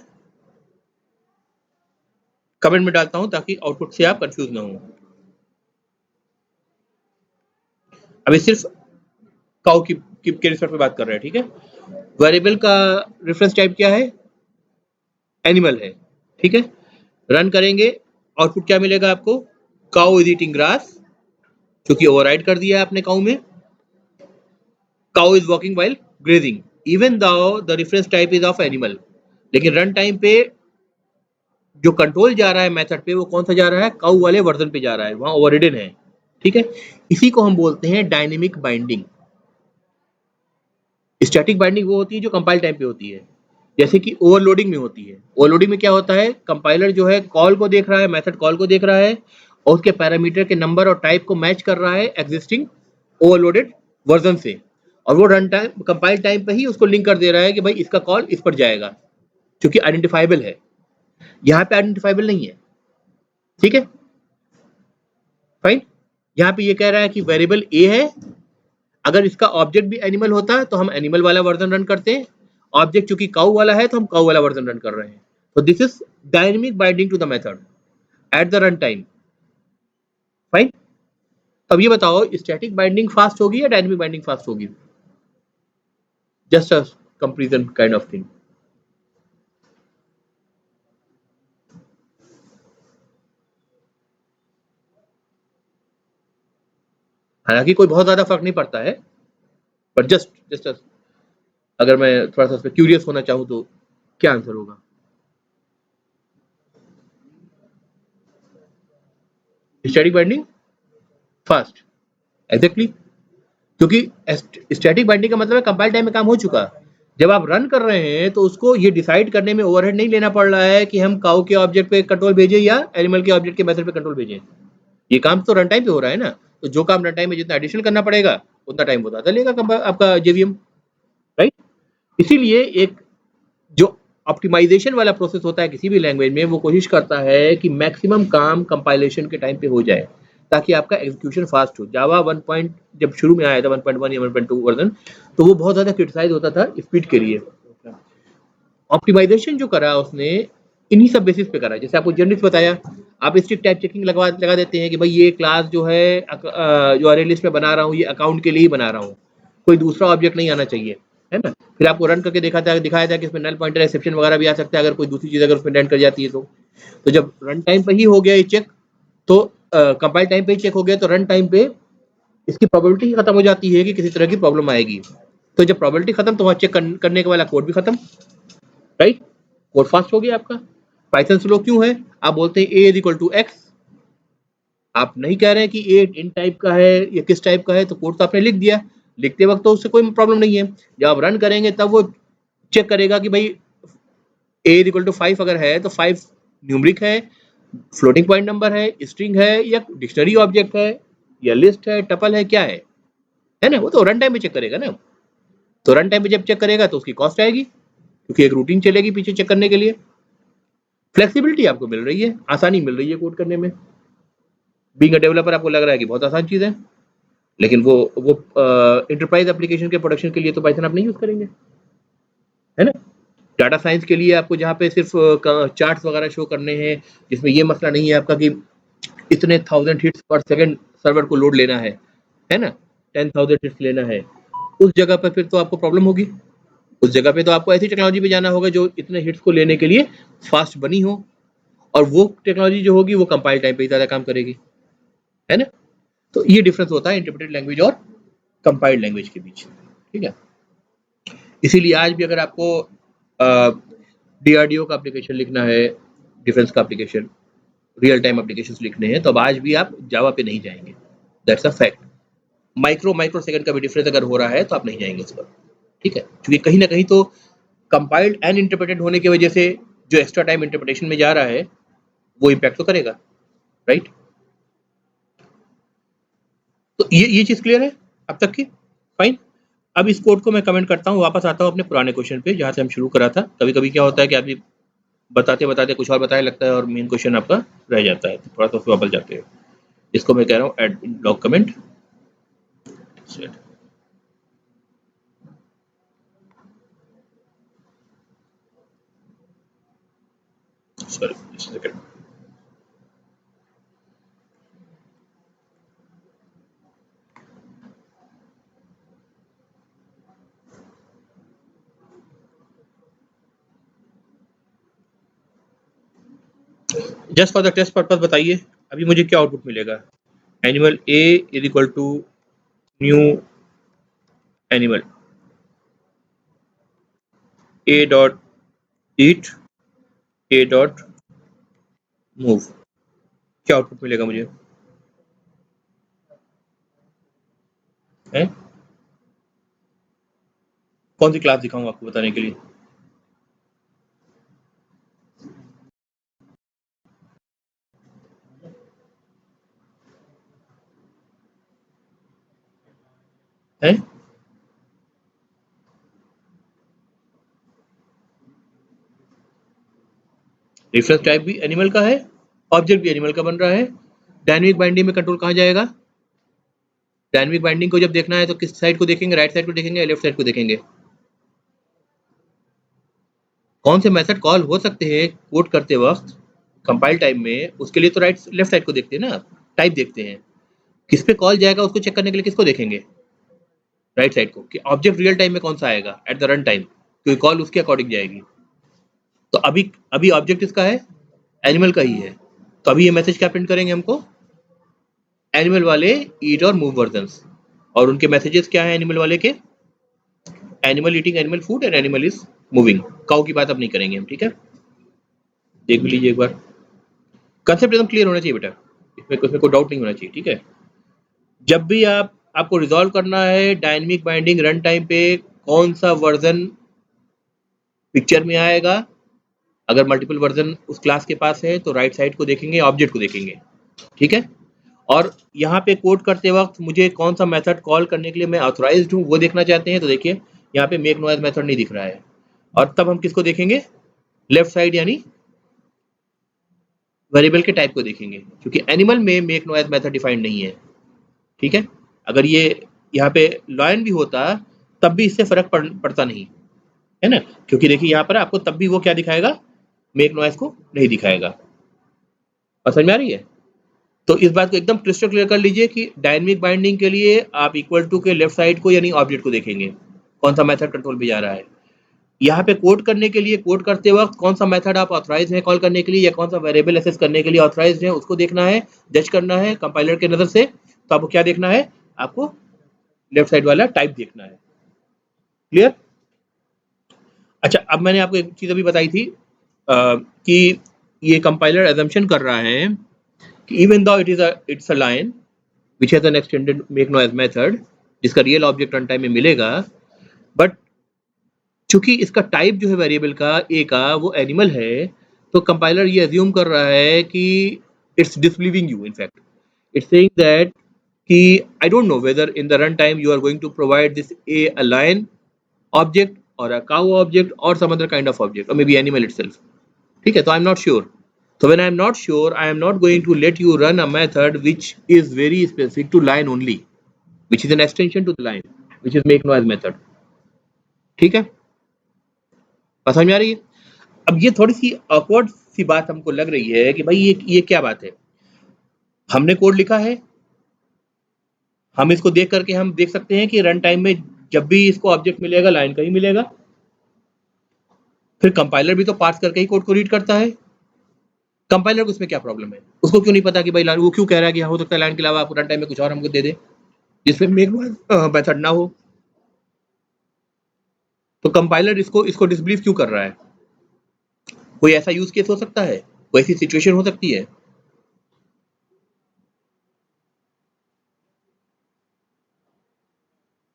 A: कमेंट में डालता हूं ताकि आउटपुट से आप कंफ्यूज ना हो। अभी सिर्फ काउ की के रिस्पेक्ट पे बात कर रहे हैं, ठीक है। वेरिएबल का रेफरेंस टाइप क्या है, एनिमल है, ठीक है। रन करेंगे, आउटपुट क्या मिलेगा आपको, काउ इज ईटिंग ग्रास, क्योंकि ओवरराइड कर दिया है आपने काउ में। Cow is walking while grazing, even though the reference type is of animal, लेकिन रन टाइम पे जो कंट्रोल जा रहा है मेथड पे, वो कौन सा जा रहा है, काउ वाले वर्जन पे जा रहा है, वहां ओवररिडन है, ठीक है। इसी को हम बोलते हैं डायनेमिक बाइंडिंग। स्टैटिक बाइंडिंग वो होती है जो कंपाइल टाइम पे होती है, जैसे कि ओवरलोडिंग में होती है। ओवरलोडिंग में क्या होता है, कंपाइलर जो है कॉल को देख रहा है, मेथड कॉल को देख रहा है, और उसके पैरामीटर के नंबर और टाइप को मैच कर रहा है एग्जिस्टिंग ओवरलोडेड वर्जन से, और वो रन टाइम कंपाइल टाइम पे ही उसको लिंक कर दे रहा है कि भाई इसका कॉल इस पर जाएगा, क्योंकि आइडेंटिफाइबल है। यहाँ पे आइडेंटिफाइबल नहीं है, ठीक है, फाइन। यहाँ पे ये कह रहा है कि वेरिएबल ए है, अगर इसका ऑब्जेक्ट भी एनिमल होता तो हम एनिमल वाला वर्जन रन करते हैं, ऑब्जेक्ट चूंकि काउ वाला है तो हम काउ वाला वर्जन रन कर रहे हैं। तो this is dynamic binding to the method at the run time, fine. अब ये बताओ, स्टैटिक बाइंडिंग फास्ट होगी या डायनेमिक बाइंडिंग फास्ट होगी, just a comparison kind of thing. हालांकि कोई बहुत ज्यादा फर्क नहीं पड़ता है, बट जस्ट अगर मैं थोड़ा सा उस पर क्यूरियस होना चाहूँ तो क्या आंसर होगा, स्टैटिक बाइंडिंग फास्ट, एग्जैक्टली, क्योंकि स्टैटिक बाइंडिंग का मतलब है कंपाइल टाइम में काम हो चुका। जब आप रन कर रहे हैं तो उसको ये डिसाइड करने में ओवरहेड नहीं लेना पड़ रहा है कि हम काउ के ऑब्जेक्ट पे कंट्रोल भेजें या एनिमल के ऑब्जेक्ट के मेथड पे कंट्रोल भेजें, ये काम तो रन टाइम पे हो रहा है ना, तो जो काम रन टाइम में जितना एडिशन करना पड़ेगा उतना टाइम वो ज़्यादा लेगा आपका जेवीएम, राइट। इसीलिए एक जो ऑप्टिमाइजेशन वाला प्रोसेस होता है किसी भी लैंग्वेज में, वो कोशिश करता है कि मैक्सिमम काम कंपाइलेशन के टाइम पे हो जाए ताकि आपका एग्जीक्यूशन फास्ट हो। जावा 1 पॉइंट जब शुरू में आया था 1.1 या 1.2 वर्जन, तो वो बहुत ज़्यादा क्रिटिसाइज होता था स्पीड के लिए। ऑप्टिमाइजेशन जो करा उसने इन्हीं सब बेसिस पे करा। जैसे आपको जेनेरिक्स बताया, आप स्ट्रिक्ट टाइप चेकिंग लगा देते हैं कि भाई ये क्लास जो है जो अरे लिस्ट में बना रहा हूँ ये अकाउंट के लिए ही बना रहा हूँ, कोई दूसरा ऑब्जेक्ट नहीं आना चाहिए, है ना। फिर आपको रन करके दिखाया था कि इसमें नल पॉइंटर एक्सेप्शन वगैरह भी आ सकता है अगर कोई दूसरी चीज़ अगर उसमें डेंट कर जाती है तो जब रन टाइम पे ही हो गया ये चेक, तो कंपाइल टाइम पे ही चेक हो गया, तो रन टाइम पे इसकी प्रोबेबिलिटी खत्म हो जाती है कि किसी तरह की प्रॉब्लम आएगी। तो जब प्रोबेबिलिटी खत्म तो वहाँ चेक करने के वाला कोड भी खत्म, राइट। कोड फास्ट हो गया आपका। पाइथन स्लो क्यों है? आप बोलते हैं ए इज इक्वल टू एक्स, आप नहीं कह रहे हैं कि ए इन टाइप का है या किस टाइप का है, तो कोड तो आपने लिख दिया, लिखते वक्त तो उससे कोई प्रॉब्लम नहीं है। जब आप रन करेंगे तब वो चेक करेगा कि भाई ए इज इक्वल टू 5 अगर है तो 5 न्यूमरिक है, फ्लोटिंग पॉइंट नंबर है, स्ट्रिंग है, या डिक्शनरी ऑब्जेक्ट है, या लिस्ट है, टपल है, क्या है ना। वो तो रन टाइम में चेक करेगा ना। तो रन टाइम पे जब चेक करेगा तो उसकी कॉस्ट आएगी, क्योंकि एक रूटीन चलेगी पीछे चेक करने के लिए। फ्लेक्सिबिलिटी आपको मिल रही है, आसानी मिल रही है कोड करने में। बीइंग अ डेवलपर आपको लग रहा है कि बहुत आसान चीज़ है, लेकिन वो एंटरप्राइज एप्लीकेशन के प्रोडक्शन के लिए तो पाइथन आप नहीं यूज़ करेंगे, है ना। डाटा साइंस के लिए आपको जहाँ पे सिर्फ चार्ट्स वगैरह शो करने हैं, जिसमें ये मसला नहीं है आपका कि इतने 1000 हिट्स पर सेकंड सर्वर को लोड लेना है ना, 10,000 हिट्स लेना है, उस जगह पर फिर तो आपको प्रॉब्लम होगी। उस जगह पे तो आपको ऐसी टेक्नोलॉजी पे जाना होगा जो इतने हिट्स को लेने के लिए फास्ट बनी हो, और वो टेक्नोलॉजी जो होगी वो कंपाइल टाइम पे ही ज़्यादा काम करेगी, है ना। तो ये डिफरेंस होता है इंटरप्रेटेड लैंग्वेज और कंपाइल्ड लैंग्वेज के बीच, ठीक है। इसीलिए आज भी अगर आपको डीआरडीओ का एप्लीकेशन लिखना है, डिफेंस का एप्लीकेशन, रियल टाइम एप्लीकेशन लिखने हैं, तो अब आज भी आप जावा पे नहीं जाएंगे, that's a fact. Micro second का भी डिफरेंस अगर हो रहा है तो आप नहीं जाएंगे उस पर, ठीक है, क्योंकि कहीं ना कहीं तो कंपाइल्ड एंड इंटरप्रेटेड होने की वजह से जो एक्स्ट्रा टाइम इंटरप्रिटेशन में जा रहा है वो इम्पैक्ट तो करेगा, राइट। तो ये चीज़ क्लियर है अब तक की? फाइन। अब इस कोड को मैं कमेंट करता हूँ, वापस आता हूँ अपने पुराने क्वेश्चन पे जहाँ से हम शुरू करा था। कभी कभी क्या होता है कि आदमी बताते बताते कुछ और बताने लगता है और मेन क्वेश्चन आपका रह जाता है, तो थोड़ा सा उसमें वापस जाते हैं। इसको मैं कह रहा हूँ add log comment set. Sorry second. Just for the test purpose बताइए अभी मुझे क्या आउटपुट मिलेगा। Animal a is equal to new animal a dot eat a dot move, क्या आउटपुट मिलेगा मुझे? है कौन सी क्लास दिखाऊं आपको बताने के लिए? है रेफरेंस टाइप भी एनिमल का है, ऑब्जेक्ट भी एनिमल का बन रहा है। डायनेमिक बाइंडिंग में कंट्रोल कहाँ जाएगा? डायनेमिक बाइंडिंग को जब देखना है तो किस साइड को देखेंगे, राइट साइड को देखेंगे या लेफ्ट साइड को देखेंगे? कौन से मेथड कॉल हो सकते हैं कोड करते वक्त कंपाइल टाइम में, उसके लिए तो राइट लेफ्ट साइड को देखते हैं ना, टाइप देखते हैं। किस पे कॉल जाएगा उसको चेक करने के लिए किसको देखेंगे? राइट साइड को, कि ऑब्जेक्ट रियल टाइम में कौन सा आएगा एट द रन टाइम, क्योंकि कॉल उसके अकॉर्डिंग जाएगी। तो अभी अभी ऑब्जेक्ट इसका है, एनिमल का ही है, तो अभी ये मैसेज क्या प्रिंट करेंगे हमको? एनिमल वाले ईट और मूव वर्जन्स, और उनके मैसेजेस क्या है एनिमल वाले के? Animal eating animal food and animal is moving. Cow की बात अब नहीं करेंगे हम, ठीक है। देख भी लीजिए एक बार, कंसेप्ट एकदम क्लियर होना चाहिए बेटा, इसमें कोई डाउट नहीं होना चाहिए, ठीक है। जब भी आपको रिजॉल्व करना है डायनेमिक बाइंडिंग रन टाइम पे कौन सा वर्जन पिक्चर में आएगा, अगर मल्टीपल वर्जन उस क्लास के पास है तो राइट साइड को देखेंगे, ऑब्जेक्ट को देखेंगे, ठीक है। और यहाँ पे कोड करते वक्त मुझे कौन सा मेथड कॉल करने के लिए मैं ऑथराइज्ड हूँ वो देखना चाहते हैं, तो देखिए यहाँ पे मेक नॉइज मेथड नहीं दिख रहा है। और तब हम किसको देखेंगे? लेफ्ट साइड यानी वेरिएबल के टाइप को देखेंगे, क्योंकि एनिमल में मेक नॉइज मेथड डिफाइंड नहीं है। ठीक है, अगर ये यहाँ पे लॉयन भी होता तब भी इससे फर्क पड़ता नहीं है ना, क्योंकि देखिए यहाँ पर आपको तब भी वो क्या दिखाएगा? मेक नॉइज को नहीं दिखाएगा। और समझ में आ रही है? तो इस बात को एकदम क्रिस्टल क्लियर कर लीजिए कि डायनेमिक बाइंडिंग के लिए आप इक्वल टू के लेफ्ट साइड को यानी ऑब्जेक्ट को देखेंगे, कौन सा मेथड कंट्रोल में जा रहा है। यहाँ पे कोड करने के लिए कोड करते वक्त कौन सा मेथड आप ऑथराइज है कॉल करने के लिए, या कौन सा वेरिएबल एसेस करने के लिए ऑथराइज है, उसको देखना है, जज करना है कंपाइलर के नजर से। तो आपको क्या देखना है? आपको लेफ्ट साइड वाला टाइप देखना है। क्लियर? अच्छा, अब मैंने आपको एक चीज अभी बताई थी कि ये कंपाइलर एजम्पशन कर रहा है कि even though it's a line which has an extended make noise method जिसका रियल ऑब्जेक्ट रन टाइम में मिलेगा, बट चूंकि इसका टाइप जो है वेरिएबल का ए का वो एनिमल है, तो कंपाइलर ये अज्यूम कर रहा है कि it's disbelieving you. In fact it's saying that कि I don't know whether in the run time you are going to provide this a a line object और अ काउ ऑब्जेक्ट और some other kind of object और may be animal itself. ठीक है, तो I am not sure. So when I am not sure, I am not going to let you run a method which is very specific to line only, which is an extension to the line, which is make noise method. ठीक है, बात समझ में आ रही है? अब ये थोड़ी सी awkward सी बात हमको लग रही है कि भाई ये क्या बात है? हमने कोड लिखा है, हम इसको देख करके हम देख सकते हैं कि रन टाइम में जब भी इसको ऑब्जेक्ट मिलेगा लाइन का ही मिलेगा। फिर कंपाइलर भी तो पार्स करके ही कोड को रीड करता है। कंपाइलर को इसमें क्या प्रॉब्लम है? उसको क्यों नहीं पता कि भाई लाइन, वो क्यों कह रहा है कि हो सकता है लाइन के अलावा आप रन टाइम में कुछ और हमको दे दे जिसमें मेक नॉइज मेथड ना हो। तो कंपाइलर इसको डिसबिलीव क्यों कर रहा है? कोई ऐसा यूज केस हो सकता है, कोई ऐसी सिचुएशन हो सकती है।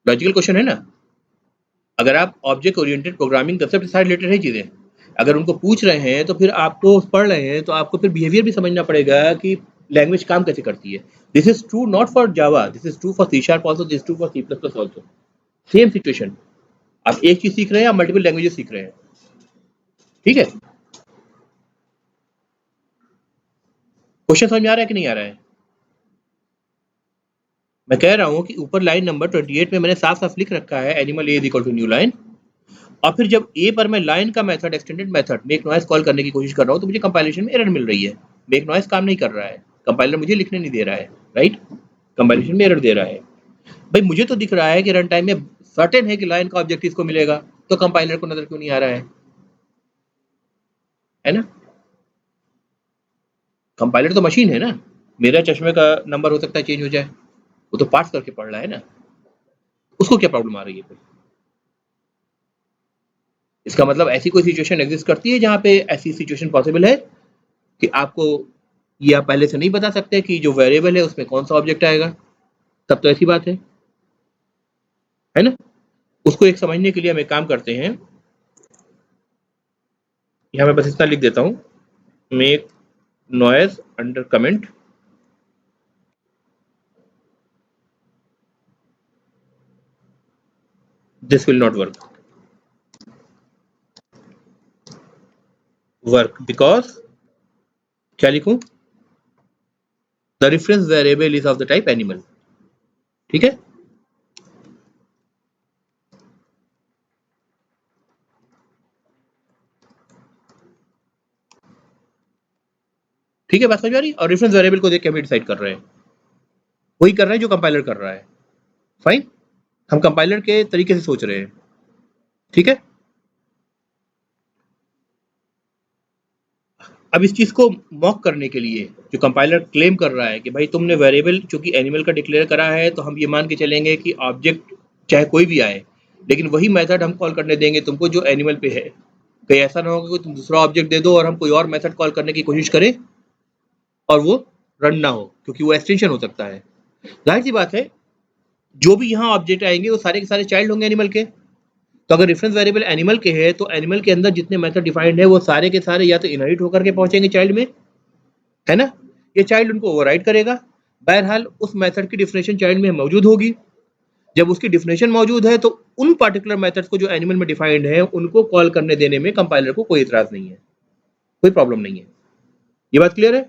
A: लॉजिकल क्वेश्चन है ना। अगर आप ऑब्जेक्ट ओरिएंटेड प्रोग्रामिंग कंसेप्ट से रिलेटेड है चीजें, अगर उनको पूछ रहे हैं तो फिर आपको पढ़ रहे हैं तो आपको फिर बिहेवियर भी समझना पड़ेगा कि लैंग्वेज काम कैसे करती है। This is true not for Java, this is true for C sharp also, this true for C plus plus also. Same situation, आप एक चीज सीख रहे हैं, आप मल्टीपल लैंग्वेजेस सीख रहे हैं। ठीक है, क्वेश्चन समझ में आ रहा है कि नहीं आ रहा है? मैं कह रहा हूं कि ऊपर लाइन नंबर 28 में मैंने साफ साफ लिख रखा है animal a is equal to new lion, और फिर जब ए पर मैं लाइन का method extended method make noise call करने की कोशिश कर रहा हूं तो मुझे कंपाइलेशन में एरर मिल रही है। मेक नॉइज काम नहीं कर रहा है, कंपाइलर मुझे लिखने नहीं दे रहा है, राइट? कंपाइलेशन में एरर दे रहा है। भाई मुझे तो दिख रहा है कि रन टाइम में सर्टेन है कि लाइन का ऑब्जेक्ट इसको मिलेगा, तो कंपाइलर को नजर क्यों नहीं आ रहा है ना? कंपाइलर तो मशीन है ना, मेरा चश्मे का नंबर हो सकता है चेंज हो जाए, वो तो पार्स करके पढ़ रहा है ना, उसको क्या प्रॉब्लम आ रही है फिर? इसका मतलब ऐसी कोई सिचुएशन एग्जिस्ट करती है जहां पे ऐसी सिचुएशन पॉसिबल है कि आपको ये आप पहले से नहीं बता सकते कि जो वेरिएबल है उसमें कौन सा ऑब्जेक्ट आएगा, तब तो ऐसी बात है ना? उसको एक समझने के लिए हम एक काम करते हैं, यहाँ मैं बस इतना लिख देता हूँ, make noise under comment this will not work because क्या लिखूं? The reference variable is of the type animal. ठीक है, ठीक है, बात समझ आ रही है? और रेफरेंस वेरिएबल को देख के हम डिसाइड कर रहे हैं, वही कर रहे हैं जो कंपाइलर कर रहा है। फाइन, हम कंपाइलर के तरीके से सोच रहे हैं। ठीक है, अब इस चीज को मॉक करने के लिए जो कंपाइलर क्लेम कर रहा है कि भाई तुमने वेरिएबल चूंकि एनिमल का डिक्लेयर करा है तो हम ये मान के चलेंगे कि ऑब्जेक्ट चाहे कोई भी आए लेकिन वही मेथड हम कॉल करने देंगे तुमको जो एनिमल पे है। कहीं ऐसा ना हो कि तुम दूसरा ऑब्जेक्ट दे दो और हम कोई और मेथड कॉल करने की कोशिश करें और वो रन ना हो, क्योंकि वो एक्सटेंशन हो सकता है। जाहिर सी बात है, जो भी यहाँ ऑब्जेक्ट आएंगे वो सारे के सारे चाइल्ड होंगे एनिमल के। तो अगर रेफरेंस वेरिएबल एनिमल के है तो एनिमल के अंदर जितने मेथड डिफाइंड है वो सारे के सारे या तो इनहेरिट होकर के पहुंचेंगे चाइल्ड में, है ना? ये चाइल्ड उनको ओवरराइड करेगा। बहरहाल उस मेथड की डिफिनेशन चाइल्ड में मौजूद होगी। जब उसकी डिफिनेशन मौजूद है तो उन पर्टिकुलर मेथड्स को जो एनिमल में डिफाइंड है उनको कॉल करने देने में कंपाइलर को कोई इतराज नहीं है, कोई प्रॉब्लम नहीं है। ये बात क्लियर है?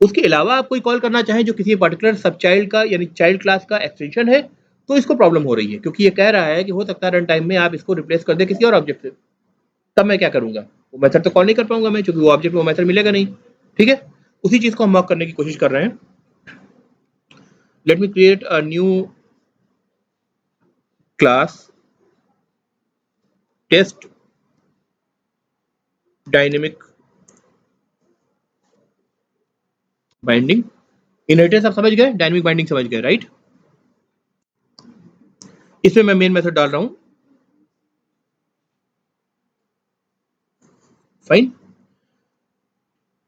A: उसके अलावा आप कोई कॉल करना चाहें जो किसी पर्टिकुलर सब चाइल्ड का यानी चाइल्ड क्लास का एक्सटेंशन है तो इसको प्रॉब्लम हो रही है, क्योंकि ये कह रहा है कि हो सकता है रन टाइम में आप इसको रिप्लेस कर दे किसी और ऑब्जेक्ट से। तब मैं क्या करूंगा? वो मेथड तो कॉल नहीं कर पाऊंगा मैं, क्योंकि वो ऑब्जेक्ट में वो मेथड मिलेगा नहीं। ठीक है, उसी चीज को हम मॉक करने की कोशिश कर रहे हैं। Let me create a new class test dynamic binding. Inheritance आप समझ गए, डायनेमिक बाइंडिंग समझ गए, राइट? इसमें मैं मेन मेथड डाल रहा हूं, फाइन।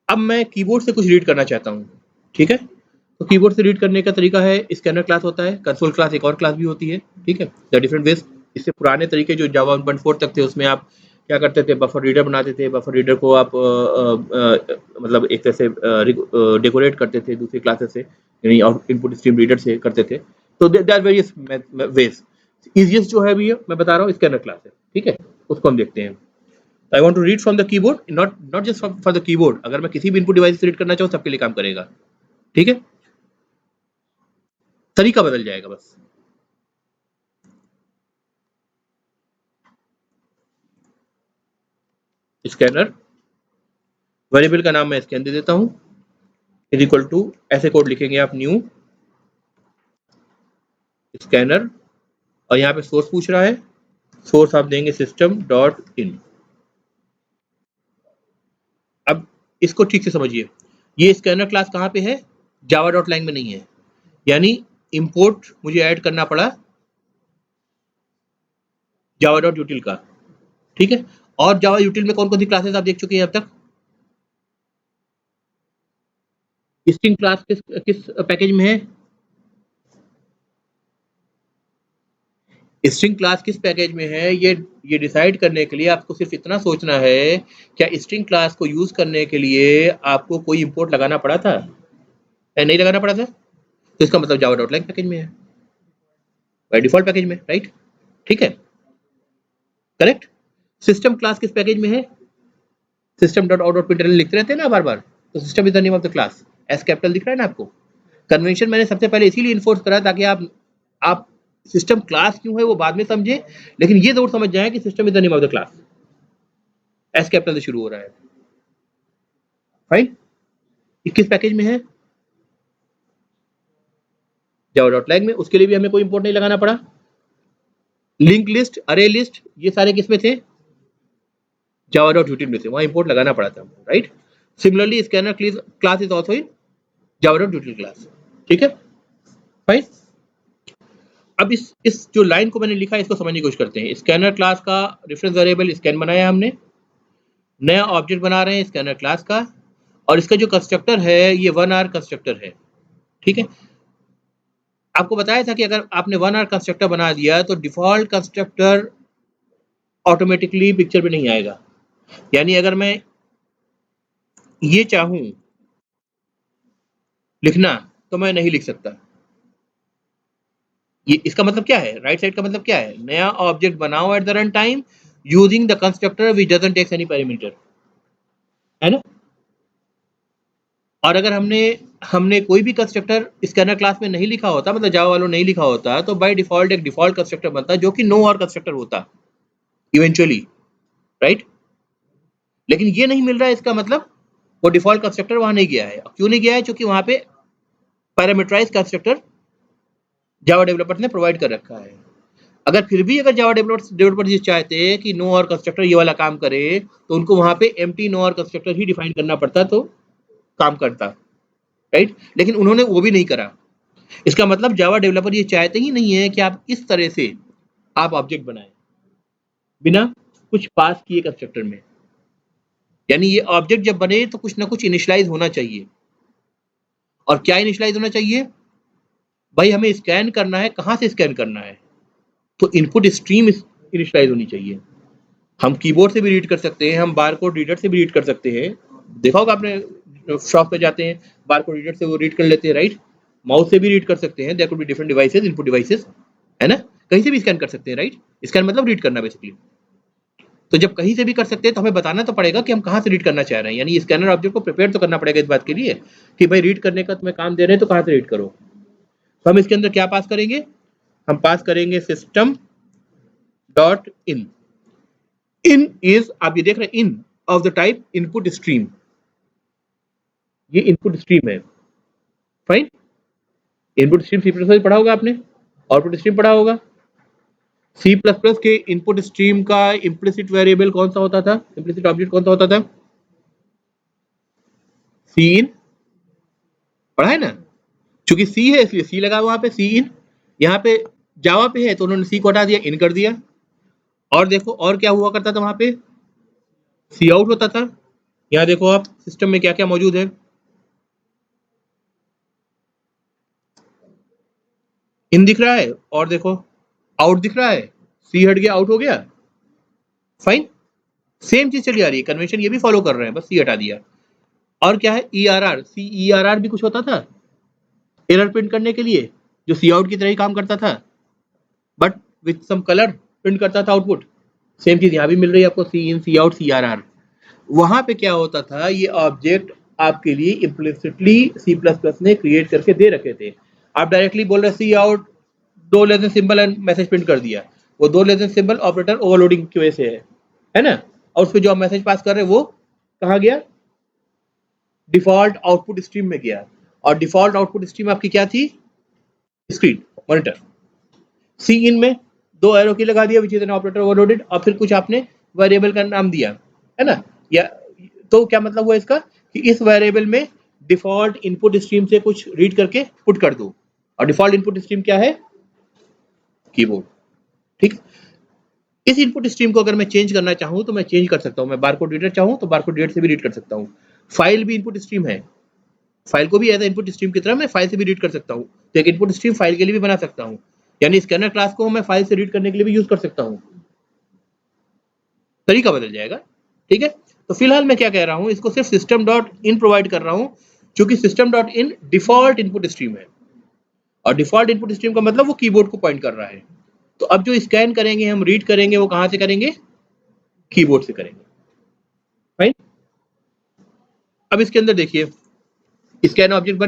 A: अब मैं कीबोर्ड से कुछ रीड करना चाहता हूं, ठीक है? तो कीबोर्ड से रीड करने का तरीका है, स्कैनर क्लास होता है, कंसोल क्लास एक और क्लास भी होती है, ठीक है? The different ways. इससे पुराने तरीके जो जावा 1.4 तक थे उसमें आप क्या करते थे, बफर रीडर बनाते थे। बफर रीडर को आप मतलब एक तरह से डेकोरेट करते थे दूसरी क्लासेस से, यानी इनपुट स्ट्रीम रीडर से करते थे। तो देयर वेरियस वेज। इजीएस्ट जो है अभी मैं बता रहा हूँ स्कैनर क्लास है, ठीक है? उसको हम देखते हैं। I want to read from the keyboard, not just for the keyboard. अगर मैं किसी भी इनपुट डिवाइस से रीड करना चाहूँ सबके लिए काम करेगा, ठीक है? तरीका बदल जाएगा बस। स्कैनर वेरिएबल का नाम मैं स्कैन दे देता हूं, इज इक्वल टू, ऐसे कोड लिखेंगे आप, न्यू स्कैनर, और यहाँ पे सोर्स पूछ रहा है, सोर्स आप देंगे सिस्टम डॉट इन। अब इसको ठीक से समझिए, ये स्कैनर क्लास कहाँ पे है? जावा डॉट लाइन में नहीं है, यानी इंपोर्ट मुझे ऐड करना पड़ा जावा डॉट यूटिल का, ठीक है? और जावा यूटिल में कौन कौन सी क्लासेस आप देख चुके हैं अब तक? स्ट्रिंग क्लास किस किस पैकेज में है? स्ट्रिंग क्लास किस पैकेज में है, ये डिसाइड करने के लिए आपको सिर्फ इतना सोचना है, क्या स्ट्रिंग क्लास को यूज करने के लिए आपको कोई इंपोर्ट लगाना पड़ा था या नहीं लगाना पड़ा था? तो इसका मतलब जावा डॉट लाइन पैकेज में है, बाय डिफॉल्ट पैकेज में, राइट? ठीक है, करेक्ट। सिस्टम क्लास किस पैकेज में है? System dot out dot println लिखते रहते हैं ना बार बार, तो system is the name of the class, S capital दिख रहा है ना आपको? कन्वेंशन मैंने सबसे पहले इसीलिए इन्फोर्स करा ताकि आप सिस्टम क्लास क्यों है वो बाद में समझे, लेकिन ये जरूर समझ जाए कि system is the name of the class, S capital से शुरू हो रहा है, फाइन। किस पैकेज में है? जावा डॉट लैंग में। उसके लिए भी हमें कोई इंपोर्ट नहीं लगाना पड़ा। लिंक लिस्ट, अरे लिस्ट, ये सारे किसमें थे? जावा डॉट यूटिल में थे, वहां इंपोर्ट लगाना पड़ा था, right? Similarly scanner class is also in Java dot यूटिल class, ठीक है, फाइन। अब इस जो लाइन को मैंने लिखा है इसको समझने की कोशिश करते हैं। स्कैनर क्लास का रेफरेंस वेरिएबल स्कैन बनाया हमने, नया ऑब्जेक्ट बना रहे हैं स्कैनर क्लास का, और इसका जो कंस्ट्रक्टर है ये 1R कंस्ट्रक्टर है, ठीक है? आपको बताया था कि अगर आपने 1R कंस्ट्रक्टर बना दिया तो डिफॉल्ट कंस्ट्रक्टर ऑटोमेटिकली पिक्चर में नहीं आएगा। यानी अगर मैं ये चाहूं लिखना तो मैं नहीं लिख सकता। ये इसका मतलब क्या है? राइट साइड का मतलब क्या है? नया ऑब्जेक्ट बनाओ at the run time using the constructor which doesn't take any parameter, है ना? और अगर हमने कोई भी कंस्ट्रक्टर स्कैनर क्लास में नहीं लिखा होता, मतलब जावा वालों नहीं लिखा होता, तो बाय डिफॉल्ट एक डिफॉल्ट कंस्ट्रक्टर बनता जो कि नो और कंस्ट्रक्टर होता इवेंचुअली, राइट? लेकिन ये नहीं मिल रहा है, इसका मतलब वो डिफॉल्ट कंस्ट्रक्टर वहां नहीं गया है। क्यों नहीं गया है? क्योंकि वहां पे पैरामीटराइज कंस्ट्रक्टर जावा डेवलपर्स ने प्रोवाइड कर रखा है। अगर फिर भी अगर जावा डेवलपर्स ये चाहते हैं कि नो और कंस्ट्रक्टर ये वाला काम करे तो उनको वहां पे एम्प्टी नो और कंस्ट्रक्टर ही डिफाइन करना पड़ता तो काम करता, राइट? लेकिन उन्होंने वो भी नहीं करा। इसका मतलब जावा डेवलपर ये चाहते ही नहीं है कि आप इस तरह से आप ऑब्जेक्ट बनाएं बिना कुछ पास किए कंस्ट्रक्टर में। यानी ये ऑब्जेक्ट जब बने तो कुछ ना कुछ इनिशियलाइज होना चाहिए। और क्या इनिशियलाइज होना चाहिए? भाई हमें स्कैन करना है, कहां से स्कैन करना है? तो इनपुट स्ट्रीम इनिशियलाइज होनी चाहिए। हम कीबोर्ड से भी रीड कर सकते हैं, हम बारकोड रीडर से भी रीड कर सकते हैं। देखा होगा आपने, शॉप पे जाते हैं बारकोड रीडर से वो रीड कर लेते हैं, राइट? माउस से भी रीड कर सकते हैं, there could be different devices, input devices, है ना, कहीं से भी स्कैन कर सकते हैं, राइट। स्कैन मतलब रीड करना बेसिकली। तो जब कहीं से भी कर सकते हैं तो हमें बताना तो पड़ेगा कि हम कहाँ से रीड करना चाह रहे हैं, यानी स्कैनर ऑब्जेक्ट को प्रिपेयर तो करना पड़ेगा इस बात के लिए कि भाई रीड करने का तुम्हें काम दे रहे हैं तो कहाँ से रीड करो। तो हम इसके अंदर क्या पास करेंगे, हम पास करेंगे system dot in. In is, आप ये देख रहे हैं, in of the type input stream, ये इनपुट स्ट्रीम है, fine. Input stream C plus पढ़ा होगा आपने, आउटपुट स्ट्रीम पढ़ा होगा। सी प्लस प्लस के इनपुट स्ट्रीम का इम्प्लिसिट वेरिएबल कौन सा होता था, इम्प्लिसिट ऑब्जेक्ट कौन सा होता था, सी इन, पढ़ा है ना। चूंकि सी है इसलिए सी लगा वहां पे, सी इन। यहाँ पे जावा पे है तो उन्होंने सी को हटा दिया, इन कर दिया। और देखो और क्या हुआ करता था वहां पे, सी आउट होता था। यहाँ देखो आप सिस्टम में क्या क्या मौजूद है, इन दिख रहा है और देखो आउट दिख रहा है, सी हट गया आउट हो गया, फाइन। सेम चीज चली आ रही है, कन्वेंशन ये भी फॉलो कर रहे हैं, बस सी हटा दिया। और क्या है, E R R, C E R R भी कुछ होता था एरर प्रिंट करने के लिए, जो सी आउट की तरह ही काम करता था, but with some colour print करता था आउटपुट। सेम चीज यहाँ भी मिल रही है आपको, सी इन, सी आउट, सी आर आर। वहां पे क्या होता था, ये ऑब्जेक्ट आपके लिए इम्प्लिसिटली सी प्लस प्लस ने क्रिएट करके दे रखे थे। आप डायरेक्टली बोल रहे सी आउट, दो lesson symbol and message print कर दिया, वो दो लेसन सिंबल ऑपरेटर ओवरलोडिंग की वजह से है ना। और उसमें जो आप मैसेज पास कर रहे हैं वो कहाँ गया, डिफॉल्ट आउटपुट स्ट्रीम में गया। और डिफॉल्ट आउटपुट स्ट्रीम आपकी क्या थी, स्क्रीन मॉनिटर। सी इन में दो एरो की लगा दिया which is an operator overloaded, और फिर कुछ आपने वेरिएबल का नाम दिया, है ना। या तो क्या मतलब हुआ इसका कि इस वेरिएबल में डिफॉल्ट इनपुट स्ट्रीम से कुछ रीड करके पुट कर दो, और डिफॉल्ट इनपुट स्ट्रीम क्या है, कीबोर्ड, ठीक। इस इनपुट स्ट्रीम को अगर मैं चेंज करना चाहूँ तो मैं चेंज कर सकता हूँ, मैं बारकोड रीडर चाहूँ तो बारकोड रीडर से भी रीड कर सकता हूँ। फाइल भी इनपुट स्ट्रीम है, फाइल को भी एज इनपुट स्ट्रीम की तरह मैं फाइल से भी रीड कर सकता हूँ, तो एक इनपुट स्ट्रीम फाइल के लिए भी बना सकता हूँ, यानी स्कैनर क्लास को मैं फाइल से रीड करने के लिए भी यूज कर सकता हूँ, तरीका बदल जाएगा, ठीक है। तो फिलहाल मैं क्या कह रहा हूँ, इसको सिर्फ सिस्टम डॉट इन प्रोवाइड कर रहा हूँ, क्योंकि system dot in default input stream है, और डिफॉल्ट इनपुट स्ट्रीम का मतलब वो कीबोर्ड को पॉइंट कर रहा है। तो अब जो स्कैन करेंगे, हम रीड करेंगे, वो कहाँ से करेंगे, कीबोर्ड से करेंगे, राइट। अब इसके अंदर देखिए स्कैन ऑब्जेक्ट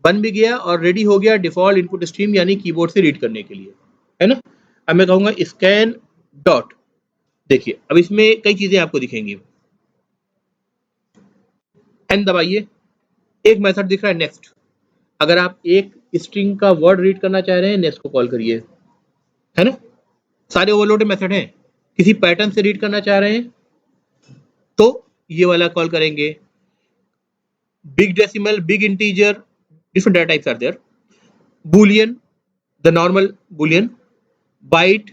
A: बन भी गया और रेडी हो गया डिफॉल्ट इनपुट स्ट्रीम, यानी कीबोर्ड से रीड करने के लिए, है ना। अब मैं कहूंगा स्कैन डॉट, देखिए अब इसमें कई चीजें आपको दिखेंगी, एन दबाइए, एक मेथड दिख रहा है नेक्स्ट। अगर आप एक स्ट्रिंग का वर्ड रीड करना चाह रहे हैं, नेक्स्ट को कॉल करिए, है ना। सारे ओवरलोडेड मेथड हैं। किसी पैटर्न से रीड करना चाह रहे हैं तो ये वाला कॉल करेंगे। Big decimal, big integer, different data types are there. Boolean, the normal boolean, byte,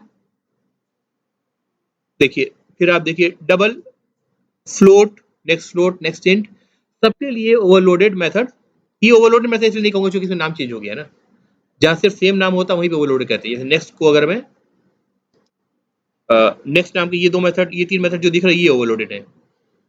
A: देखिए फिर आप देखिए डबल, फ्लोट, नेक्स्ट इंट, सबके लिए ओवरलोडेड मेथड। ये ओवरलोडेड मेथड इसलिए नहीं कहूंगा क्योंकि इसमें नाम चेंज हो गया ना, जहां सिर्फ सेम नाम होता है वहीं पे ओवरलोडेड कहते हैं। जैसे नेक्स्ट को अगर मैं नेक्स्ट नाम के ये दो मेथड, ये तीन मेथड जो दिख रहे हैं ये ओवरलोडेड है,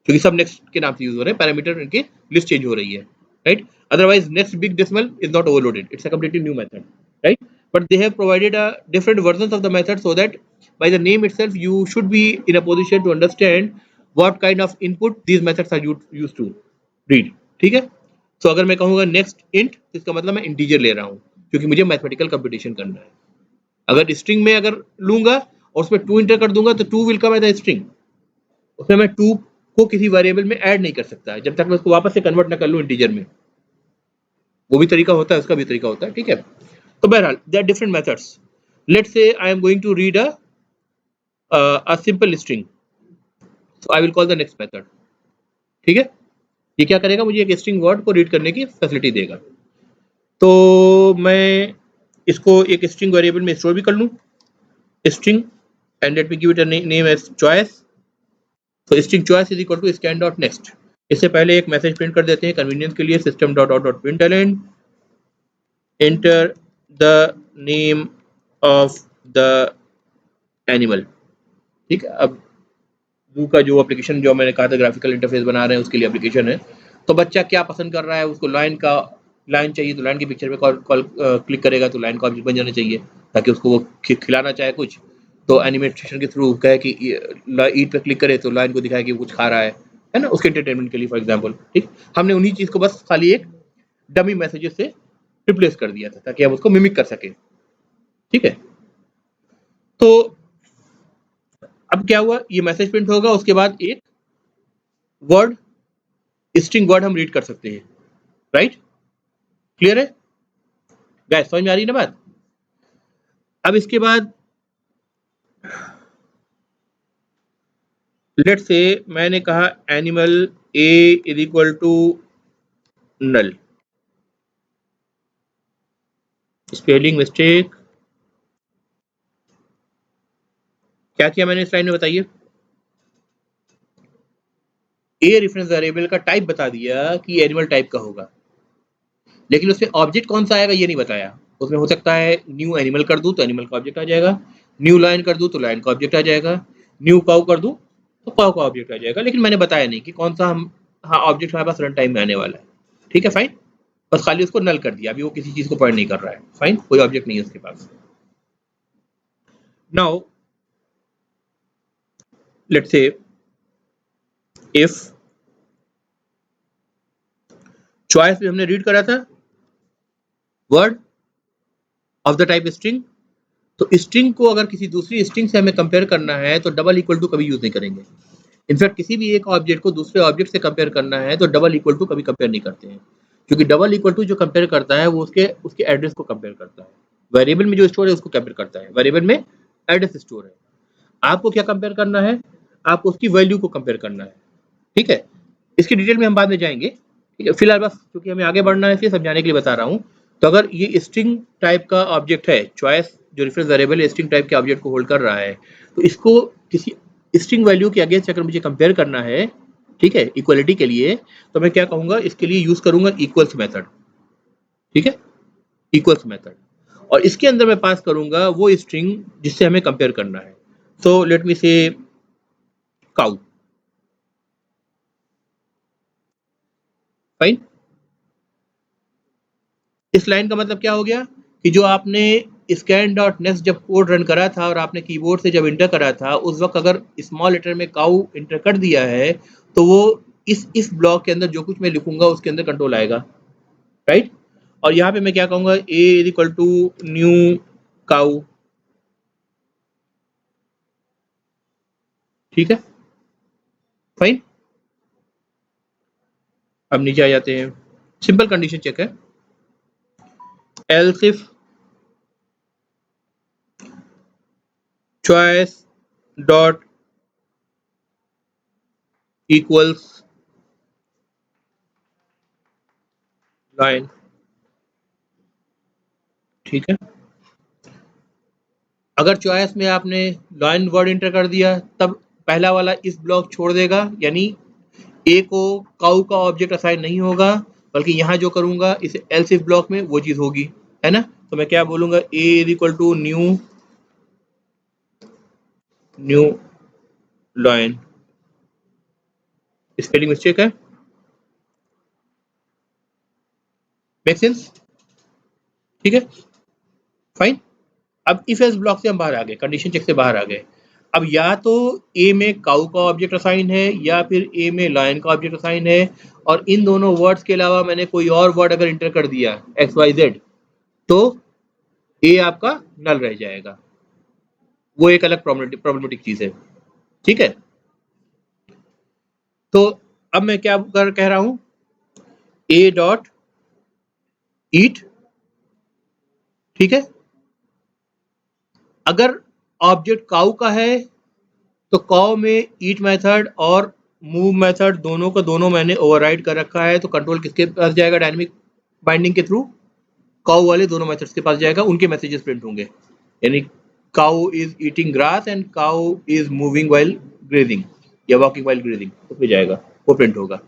A: क्योंकि सब नेक्स्ट के नाम से यूज हो रहे हैं, पैरामीटर इनकी लिस्ट चेंज हो रही है, right. Otherwise next big decimal is not overloaded, it's a completely new method, right, but they have provided a different versions of the method so that by the name itself you should be in a position to understand what kind of input these methods are used to read, ठीक है। तो अगर मैं कहूँगा next int, इसका मतलब मैं integer ले रहा हूँ क्योंकि मुझे मैथमेटिकल कंप्यूटेशन करना है। अगर स्ट्रिंग में अगर लूंगा और उसमें 2 इंटर कर दूंगा तो 2 will come as a string, उसमें मैं 2 को किसी वेरिएबल में ऐड नहीं कर सकता जब तक मैं उसको वापस से कन्वर्ट ना कर लूं इंटीजर में। वो भी तरीका होता है, उसका भी तरीका होता है, ठीक है। तो बहरहाल there are different methods. Let's say I am going to read a simple string, so I will call the next method, ठीक है। ये क्या करेगा, मुझे एक स्ट्रिंग वर्ड को रीड करने की फैसिलिटी देगा। तो मैं इसको एक स्ट्रिंग वेरिएबल में स्टोर भी कर लूं, string, and let me give it a name as choice. तो string choice is equal to scan dot next. इससे पहले एक मैसेज प्रिंट कर देते हैं कन्वीनियंस के लिए, system dot out dot println, enter the name of the animal, ठीक है। अब जू का जो एप्लीकेशन जो मैंने कहा था ग्राफिकल इंटरफेस बना रहे हैं उसके लिए एप्लीकेशन है, तो बच्चा क्या पसंद कर रहा है उसको लाइन का लाइन चाहिए तो लाइन की पिक्चर पे क्लिक करेगा तो लाइन का ऑब्जेक्ट बन जाना चाहिए, ताकि उसको वो खिलाना चाहे कुछ तो एनिमेशन के थ्रू कहे कि ईट पे क्लिक करे तो लाइन को दिखाए कि वो कुछ खा रहा है ना, उसके एंटरटेनमेंट के लिए फॉर एग्जाम्पल। ठीक, हमने उन्हीं चीज को बस खाली एक डमी मैसेजेस से रिप्लेस कर दिया था ताकि हम उसको मिमिक कर सके। ठीक है, तो अब क्या हुआ, ये मैसेज प्रिंट होगा, उसके बाद एक वर्ड स्ट्रिंग वर्ड हम रीड कर सकते हैं। राइट, क्लियर है गाइस, समझ में आ रही है ना बात? अब इसके बाद लेट्स से मैंने कहा animal a is equal to null, spelling mistake, क्या किया मैंने इस लाइन में बताइए? ए रेफरेंस वेरिएबल का टाइप बता दिया कि एनिमल टाइप का होगा, लेकिन उसमें ऑब्जेक्ट कौन सा आएगा ये नहीं बताया। उसमें हो सकता है न्यू एनिमल कर दूं तो एनिमल का ऑब्जेक्ट आ जाएगा, न्यू लाइन कर दूं तो लाइन का ऑब्जेक्ट आ जाएगा, न्यू काउ कर दूं तो काउ का ऑब्जेक्ट आ जाएगा, लेकिन मैंने बताया नहीं कि कौन सा हम ऑब्जेक्ट हमारे पास रन टाइम में आने वाला है। ठीक है, फाइन, बस खाली उसको नल कर दिया, अभी वो किसी चीज को पॉइंट नहीं कर रहा है। फाइन, कोई ऑब्जेक्ट नहीं है उसके पास। Now let's say if choice में हमने रीड करा था word of the type string, तो स्ट्रिंग को अगर किसी दूसरी स्ट्रिंग से हमें कंपेयर करना है तो डबल इक्वल टू कभी यूज नहीं करेंगे। इनफैक्ट किसी भी एक ऑब्जेक्ट को दूसरे ऑब्जेक्ट से कंपेयर करना है तो डबल इक्वल टू कभी कंपेयर नहीं करते हैं, क्योंकि डबल इक्वल टू जो कंपेयर करता है वो उसके एड्रेस को कंपेयर करता है। वेरिएबल में जो स्टोर है उसको कंपेयर करता है, वेरिएबल में एड्रेस स्टोर है। आपको क्या कंपेयर करना है, आपको उसकी वैल्यू को कंपेयर करना है। ठीक है, इसकी डिटेल में हम बाद में जाएंगे। ठीक है, फिलहाल बस क्योंकि हमें आगे बढ़ना है इसलिए समझाने के लिए बता रहा हूँ। तो अगर ये स्ट्रिंग टाइप का ऑब्जेक्ट है, चॉइस जो रेफरेंस वेरिएबल स्ट्रिंग टाइप के ऑब्जेक्ट को होल्ड कर रहा है, तो इसको किसी स्ट्रिंग वैल्यू के अगेंस्ट अगर मुझे कंपेयर करना है, ठीक है, इक्वलिटी के लिए, तो मैं क्या कहूंगा, इसके लिए यूज करूंगा इक्वल्स मेथड। ठीक है, इक्वल्स मेथड, और इसके अंदर मैं पास करूंगा वो स्ट्रिंग जिससे हमें कंपेयर करना है। सो लेट मी से काउ। फाइन, इस लाइन का मतलब क्या हो गया कि जो आपने scan.next जब कोड रन करा था और आपने कीबोर्ड से जब इंटर करा था, उस वक्त अगर स्मॉल लेटर में काउ इंटर कर दिया है तो वो इस ब्लॉक के अंदर जो कुछ मैं लिखूंगा उसके अंदर कंट्रोल आएगा। राइट, और यहाँ पे मैं क्या कहूंगा, a is equal to new cow. ठीक है, फाइन, अब नीचे आ जाते हैं, सिंपल कंडीशन चेक है। Else if choice dot equals lion. ठीक है, अगर चॉइस में आपने लाइन वर्ड इंटर कर दिया तब पहला वाला इस ब्लॉक छोड़ देगा, यानी ए को काउ का ऑब्जेक्ट असाइन नहीं होगा, बल्कि यहाँ जो करूंगा इस एल्स इफ ब्लॉक में वो चीज होगी, है ना। तो मैं क्या बोलूंगा, a is equal to new new line, spelling mistake है, मेक सेंस? ठीक है, फाइन। अब इफ एल्स ब्लॉक से हम बाहर आ गए, कंडीशन चेक से बाहर आ गए। अब या तो ए में काउ का ऑब्जेक्ट असाइन है या फिर ए में लायन का ऑब्जेक्ट असाइन है, और इन दोनों वर्ड्स के अलावा मैंने कोई और वर्ड अगर इंटर कर दिया एक्स वाई जेड, तो ए आपका नल रह जाएगा, वो एक अलग प्रॉब्लमेटिक चीज है। ठीक है, तो अब मैं क्या कह रहा हूं, ए डॉट ईट। ठीक है, अगर ऑब्जेक्ट काउ का है तो काउ में ईट मेथड और मूव मेथड दोनों का दोनों मैंने ओवरराइड कर रखा है, तो कंट्रोल किसके पास जाएगा, डायनेमिक बाइंडिंग के थ्रू काउ वाले दोनों मेथड्स के पास जाएगा, उनके मैसेजेस प्रिंट होंगे, यानी cow is eating grass and cow is moving while grazing या वॉकिंग वाइल ग्रेजिंग, उसमें जाएगा, वो प्रिंट होगा।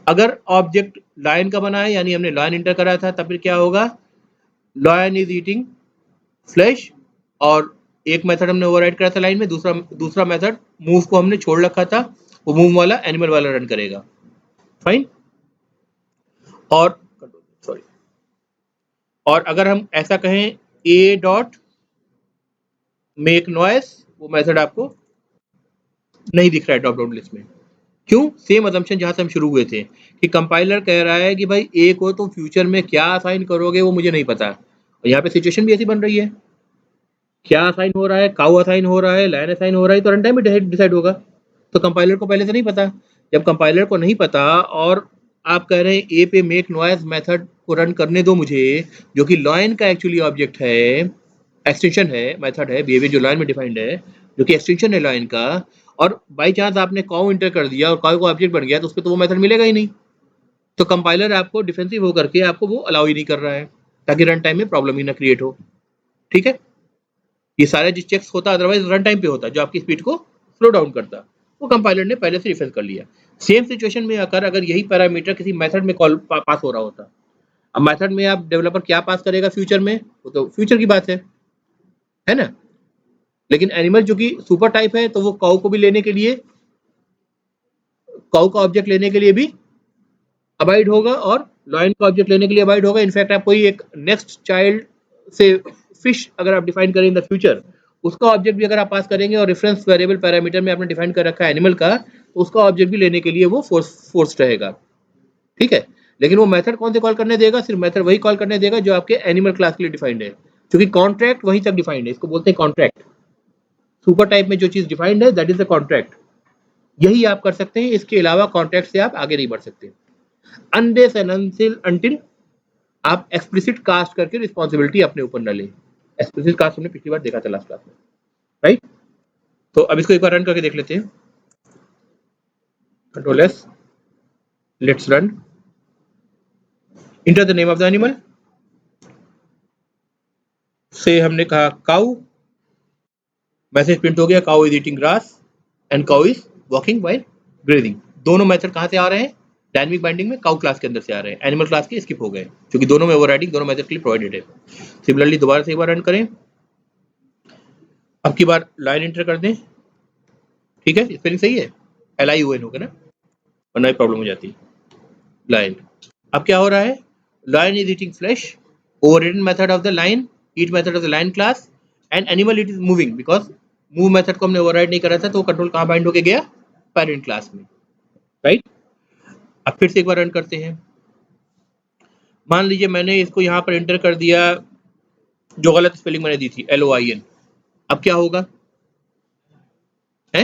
A: अगर ऑब्जेक्ट लायन का बना है, यानी हमने लायन इंटर करा था, तब फिर क्या होगा, लायन इज ईटिंग फ्लैश, और एक मेथड हमने ओवरराइड करा था लाइन में, दूसरा मेथड मूव को हमने छोड़ रखा था, वो मूव वाला एनिमल वाला रन करेगा। फाइन, और सॉरी, और अगर हम ऐसा कहें ए डॉट मेक नॉइस, वो मेथड आपको नहीं दिख रहा है ड्रॉप डाउन लिस्ट में। क्यों? सेम असम्पशन जहां से हम शुरू हुए थे कि कंपाइलर कह रहा है कि भाई ए को तो फ्यूचर में क्या असाइन करोगे वो मुझे नहीं पता, और यहाँ पे सिचुएशन भी ऐसी बन रही है, क्या असाइन हो रहा है, काउ असाइन हो रहा है, लाइन असाइन हो रहा है, तो रन टाइम में डिसाइड होगा। तो कंपाइलर को पहले से नहीं पता। जब कंपाइलर को नहीं पता और आप कह रहे हैं ए पे मेक नॉइज मेथड को रन करने दो मुझे, जो कि लॉइन का एक्चुअली ऑब्जेक्ट है, एक्सटेंशन है, मेथड है, बिहेवियर जो लाइन में डिफाइंड है, जो कि एक्सटेंशन है लाइन का, और बाई चांस आपने काउ इंटर कर दिया और काउ का ऑब्जेक्ट बन गया तो उस पर तो वो मेथड मिलेगा ही नहीं। तो कंपाइलर आपको डिफेंसिव होकर के आपको वो अलाउ ही नहीं कर रहा है, ताकि रन टाइम में प्रॉब्लम ही ना क्रिएट हो। ठीक है, ये सारे जो चेक्स होता अदरवाइज रन टाइम पे होता जो आपकी स्पीड को स्लो डाउन करता, वो कंपाइलर ने पहले से डिफेंस कर लिया। सेम सिचुएशन में आकर अगर यही पैरामीटर किसी मेथड में कॉल पास हो रहा होता, अब मेथड में आप डेवलपर क्या पास करेगा फ्यूचर में, वो तो फ्यूचर की बात है ना। लेकिन एनिमल जो कि सुपर टाइप है तो वो काउ को भी लेने के लिए, काउ का ऑब्जेक्ट लेने के लिए भी अबाइड होगा और लॉयन का ऑब्जेक्ट लेने के लिए अबाइड होगा। इनफैक्ट आप कोई एक नेक्स्ट चाइल्ड से फिश अगर आप डिफाइन करें इन द फ्यूचर, उसका ऑब्जेक्ट भी अगर आप पास करेंगे और रेफरेंस वेरिएबल पैरामीटर में आपने डिफाइन कर रखा है एनिमल का, तो उसका ऑब्जेक्ट भी लेने के लिए वो फोर्स्ड रहेगा। ठीक है, लेकिन वो मेथड कौन से कॉल करने देगा? सिर्फ मेथड वही कॉल करने देगा जो आपके एनिमल क्लास के लिए डिफाइंड है, क्योंकि कॉन्ट्रैक्ट वहीं तक डिफाइंड है, इसको बोलते हैं कॉन्ट्रैक्ट। सुपर टाइप में जो चीज डिफाइंड है दैट इज द कॉन्ट्रैक्ट, यही आप कर सकते हैं, इसके अलावा कॉन्ट्रैक्ट से आप आगे नहीं बढ़ सकते अनलेस एंड अनटिल आप एक्सप्लिसिट कास्ट करके रिस्पॉन्सिबिलिटी अपने ऊपर न लें। एक्सप्लिसिट कास्ट हमने पिछली बार देखा था लास्ट क्लास में, राइट। तो अब इसको एक बार रन करके देख लेते हैं। Control S, let's run, enter the name of the animal से हमने कहा काउ, मैसेज प्रिंट हो गया cow is eating grass and cow is walking while grazing. दोनों मेथड कहां से आ रहे हैं? डायनेमिक बाइंडिंग में काउ क्लास के अंदर से आ रहे हैं, एनिमल क्लास के स्किप हो गए, क्योंकि दोनों में ओवरराइडिंग दोनों मेथड के लिए प्रोवाइडेड है। सिमिलरली दोबारा से एक बार रन करें, अब की बार लाइन एंटर कर दें। ठीक है, स्पेलिंग सही है, LION होगा ना, वरना प्रॉब्लम हो जाती। लाइन, अब क्या हो रहा है? Line is eating flesh, overridden method of the line, eat method of the line class, and animal it is moving, because move method को हमने ओवरराइड नहीं करा था, तो कंट्रोल कहां बाइंड होके गया? पेरेंट क्लास में, राइट। अब फिर से एक बार रन करते हैं। मान लीजिए मैंने इसको यहाँ पर एंटर कर दिया, जो गलत स्पेलिंग मैंने दी थी, LOIN। अब क्या होगा? है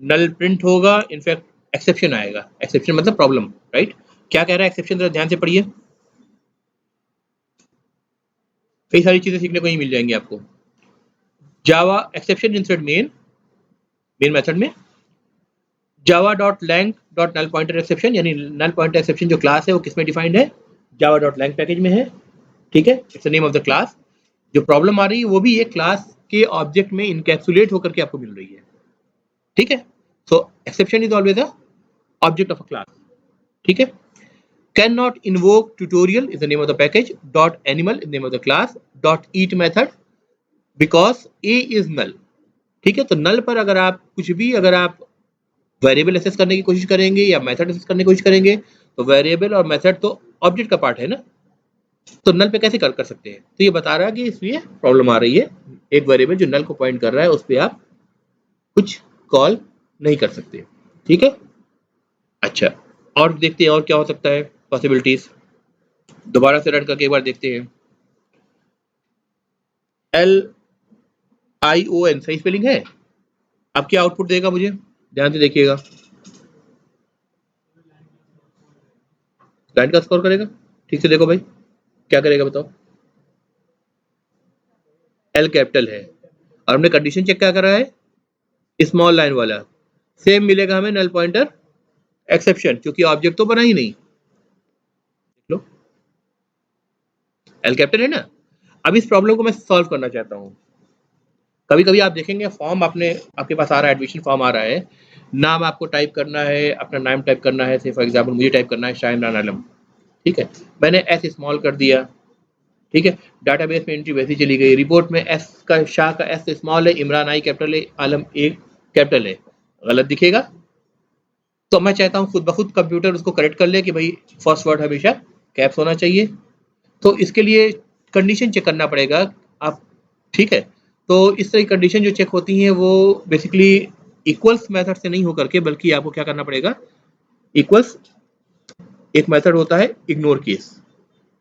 A: नल प्रिंट होगा, इनफैक्ट एक्सेप्शन आएगा। एक्सेप्शन मतलब प्रॉब्लम, राइट। क्या कह रहा है एक्सेप्शन? जरा ध्यान से पढ़िए, कई सारी चीजें सीखने को ही मिल जाएंगी आपको। Java exception in thread main method में Java dot lang dot null pointer exception, यानी नल पॉइंटर एक्सेप्शन जो क्लास है वो किसमें डिफाइंड है? जावा डॉट लैंग पैकेज में है। ठीक है, it's the name of the class. जो प्रॉब्लम आ रही है वो भी एक क्लास के ऑब्जेक्ट में इनकैप्सुलेट होकर के आपको मिल रही है। ठीक है, so exception is always a object of a class. ठीक है, can not invoke tutorial is the name of the package, dot animal is name of the class, dot eat method because a is null. ठीक है, तो नल पर अगर आप कुछ भी, अगर आप वेरिएबल एसेस करने की कोशिश करेंगे या मेथड एसेस करने की कोशिश करेंगे, तो वेरिएबल और मेथड तो ऑब्जेक्ट का पार्ट है ना, तो नल पे कैसे कर सकते हैं? तो ये बता रहा है कि इसलिए प्रॉब्लम आ रही है, एक वेरिएबल जो नल को पॉइंट कर रहा है उस पर आप कुछ कॉल नहीं कर सकते। ठीक है, अच्छा, और देखते हैं और क्या हो सकता है पॉसिबिलिटीज। दोबारा से रन करके एक बार देखते हैं। LION सही स्पेलिंग है। अब क्या आउटपुट देगा मुझे? ध्यान से देखिएगा, लाइन का स्कोर करेगा। ठीक से देखो भाई, क्या करेगा बताओ? L कैपिटल है, और हमने कंडीशन चेक क्या करा है? स्मॉल लाइन वाला। सेम मिलेगा हमें नल पॉइंटर एक्सेप्शन, क्योंकि ऑब्जेक्ट तो बना ही नहीं। देख लो, L कैपिटल है ना। अब इस प्रॉब्लम को मैं सॉल्व करना चाहता हूँ। कभी कभी आप देखेंगे फॉर्म आपके पास आ रहा है, एडमिशन फॉर्म आ रहा है, नाम आपको टाइप करना है, अपना नाम टाइप करना है, फॉर एग्जाम्पल मुझे टाइप करना है शाह इमरान आलम। ठीक है, मैंने एस स्मॉल कर दिया। ठीक है, डाटाबेस में एंट्री वैसी चली गई, रिपोर्ट में एस का, शाह का एस स्मॉल है, इमरान आई कैपिटल है, आलम ए कैपिटल है, गलत दिखेगा। तो मैं चाहता हूँ खुद ब खुद कंप्यूटर उसको करेक्ट कर ले कि भाई फर्स्ट वर्ड हमेशा कैप्स होना चाहिए। तो इसके लिए कंडीशन चेक करना पड़ेगा आप, ठीक है। तो इस तरह की कंडीशन जो चेक होती हैं वो बेसिकली इक्वल्स मेथड से नहीं होकर के, बल्कि आपको क्या करना पड़ेगा, इक्वल्स एक मेथड होता है इग्नोर केस,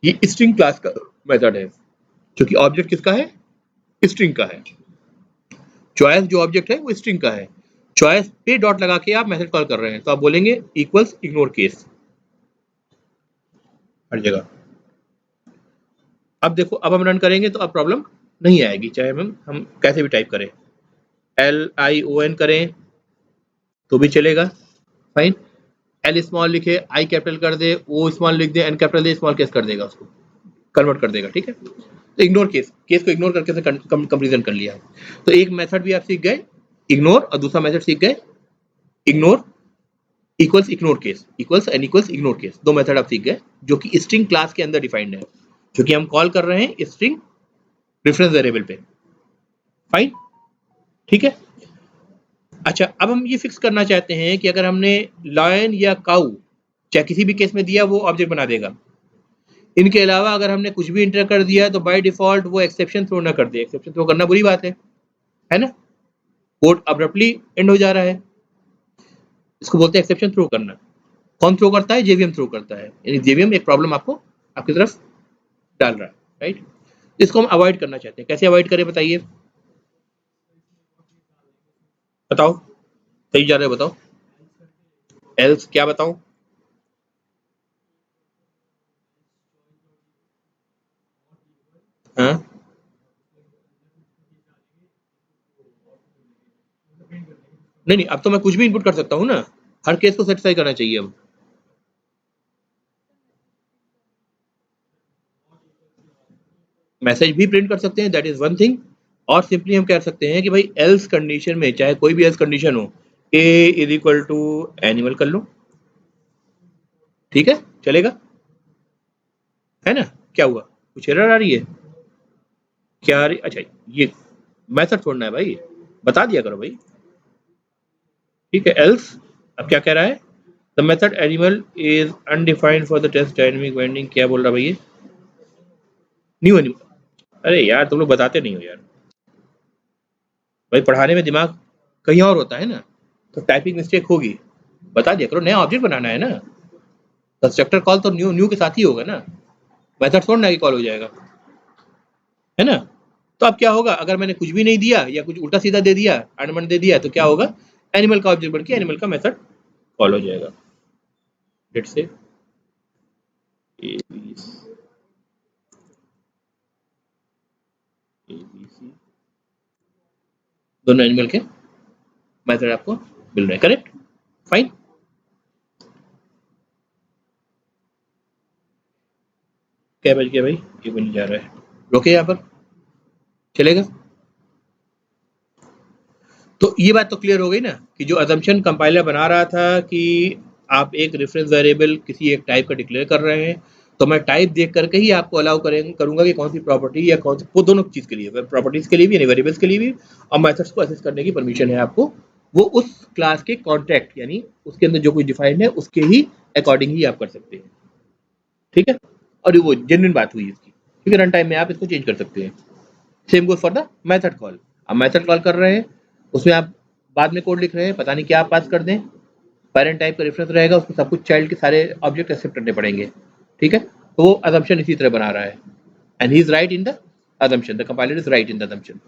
A: ये स्ट्रिंग क्लास का मेथड है, क्योंकि ऑब्जेक्ट किसका है, स्ट्रिंग का है। चॉइस जो ऑब्जेक्ट है वो स्ट्रिंग का है, चॉइस पे डॉट लगा के आप मेथड कॉल कर रहे हैं, तो आप बोलेंगे इक्वल्स इग्नोर केस हर जगह। अब देखो, अब हम रन करेंगे तो अब प्रॉब्लम नहीं आएगी, चाहे हम कैसे भी टाइप करें, LION करें तो भी चलेगा, फाइन। L स्मॉल लिखे, I कैपिटल कर दे, O स्मॉल लिख दे, N कैपिटल दे, स्मॉल केस कर देगा, उसको कन्वर्ट कर देगा, ठीक है। तो इग्नोर केस, केस को इग्नोर करके कंपेरिजन कर लिया। तो एक मेथड भी आप सीख गए इग्नोर, और दूसरा मेथड सीख गए ignore equals ignore case, equals and equals ignore case, दो मेथड आप सीख गए जो कि स्ट्रिंग क्लास के अंदर डिफाइंड है, क्योंकि हम कॉल कर रहे हैं स्ट्रिंग रेफरेंस वेरिएबल पे, फाइन, ठीक है। अच्छा, अब हम ये फिक्स करना चाहते हैं कि अगर हमने लायन या काऊ चाहे किसी भी केस में दिया वो ऑब्जेक्ट बना देगा, इनके अलावा अगर हमने कुछ भी इंटर कर दिया तो बाय डिफॉल्ट वो एक्सेप्शन थ्रो ना कर दे। एक्सेप्शन थ्रो करना बुरी बात है ना, कोड अब्रप्टली एंड हो जा रहा है, इसको बोलते हैं एक्सेप्शन थ्रो करना। कौन थ्रो करता है, जेवीएम थ्रो करता है, यानी जेवीएम एक प्रॉब्लम आपको आपकी तरफ डाल रहा है, राइट। इसको हम अवॉइड करना चाहते हैं, कैसे अवॉइड करें बताइए, बताओ, सही जा रहे हो बताओ, एल्स क्या बताऊं, हाँ नहीं, अब तो मैं कुछ भी इनपुट कर सकता हूँ ना, हर केस को सेटिस्फाई करना चाहिए अब। मैसेज भी प्रिंट कर सकते हैं, दैट इज वन थिंग, और सिंपली हम कह सकते हैं कि भाई एल्स कंडीशन में, चाहे कोई भी एल्स कंडीशन हो, ए इज इक्वल टू एनिमल कर लो, ठीक है, चलेगा, है ना। क्या हुआ, कुछ एरर आ रही है क्या आ रही, अच्छा ये मैथड छोड़ना है भाई, बता दिया करो भाई, ठीक है। एल्स अब क्या कह रहा है, the method animal is undefined for the test dynamic binding, क्या बोल रहा भाई ये, न्यू एनिमल, अरे यार तुम लोग बताते नहीं हो यार भाई, पढ़ाने में दिमाग कहीं और होता है ना, तो टाइपिंग मिस्टेक होगी, बता दिया करो, नया ऑब्जेक्ट बनाना है ना, कंस्ट्रक्टर कॉल तो न्यू न्यू के साथ ही होगा ना, मेथड छोड़ना कि कॉल हो जाएगा, है ना। तो अब क्या होगा, अगर मैंने कुछ भी नहीं दिया या कुछ उल्टा सीधा दे दिया, अनमन दे दिया, तो क्या होगा, एनिमल का ऑब्जेक्ट बन के एनिमल का मेथड कॉल हो जाएगा। लेट्स से ABC दोनों एनिमल के मेथड आपको मिल रहे हैं, करेक्ट, फाइन। क्या बज गया भाई, ये बन जा रहा है, रोके यहाँ पर, चलेगा। तो ये बात तो क्लियर हो गई ना कि जो अजम्पशन कंपाइलर बना रहा था कि आप एक रेफरेंस वेरिएबल किसी एक टाइप का डिक्लेयर कर रहे हैं, तो मैं टाइप देख करके ही आपको अलाउ करूंगा कि कौन सी प्रॉपर्टी या कौन सी, वो दोनों चीज़ के लिए, प्रॉपर्टीज के लिए भी यानी वेरिएबल्स के लिए भी, और मेथड्स को एसेस करने की परमिशन है आपको, वो उस क्लास के कॉन्ट्रैक्ट यानी उसके अंदर जो कुछ डिफाइंड है उसके ही अकॉर्डिंग ही आप कर सकते हैं, ठीक है। और वो जेन्युइन बात हुई इसकी, क्योंकि रन टाइम में आप इसको चेंज कर सकते हैं। Same goes for the method call, अब मेथड कॉल कर रहे हैं, उसमें आप बाद में कोड लिख रहे हैं, पता नहीं क्या आप पास कर दें, पेरेंट टाइप का रेफरेंस रहेगा, उसको सब कुछ चाइल्ड के सारे ऑब्जेक्ट एक्सेप्ट करने पड़ेंगे, ठीक है। तो वो अजम्पशन इसी तरह बना रहा है, and he is right in the assumption, the compiler is right in the assumption,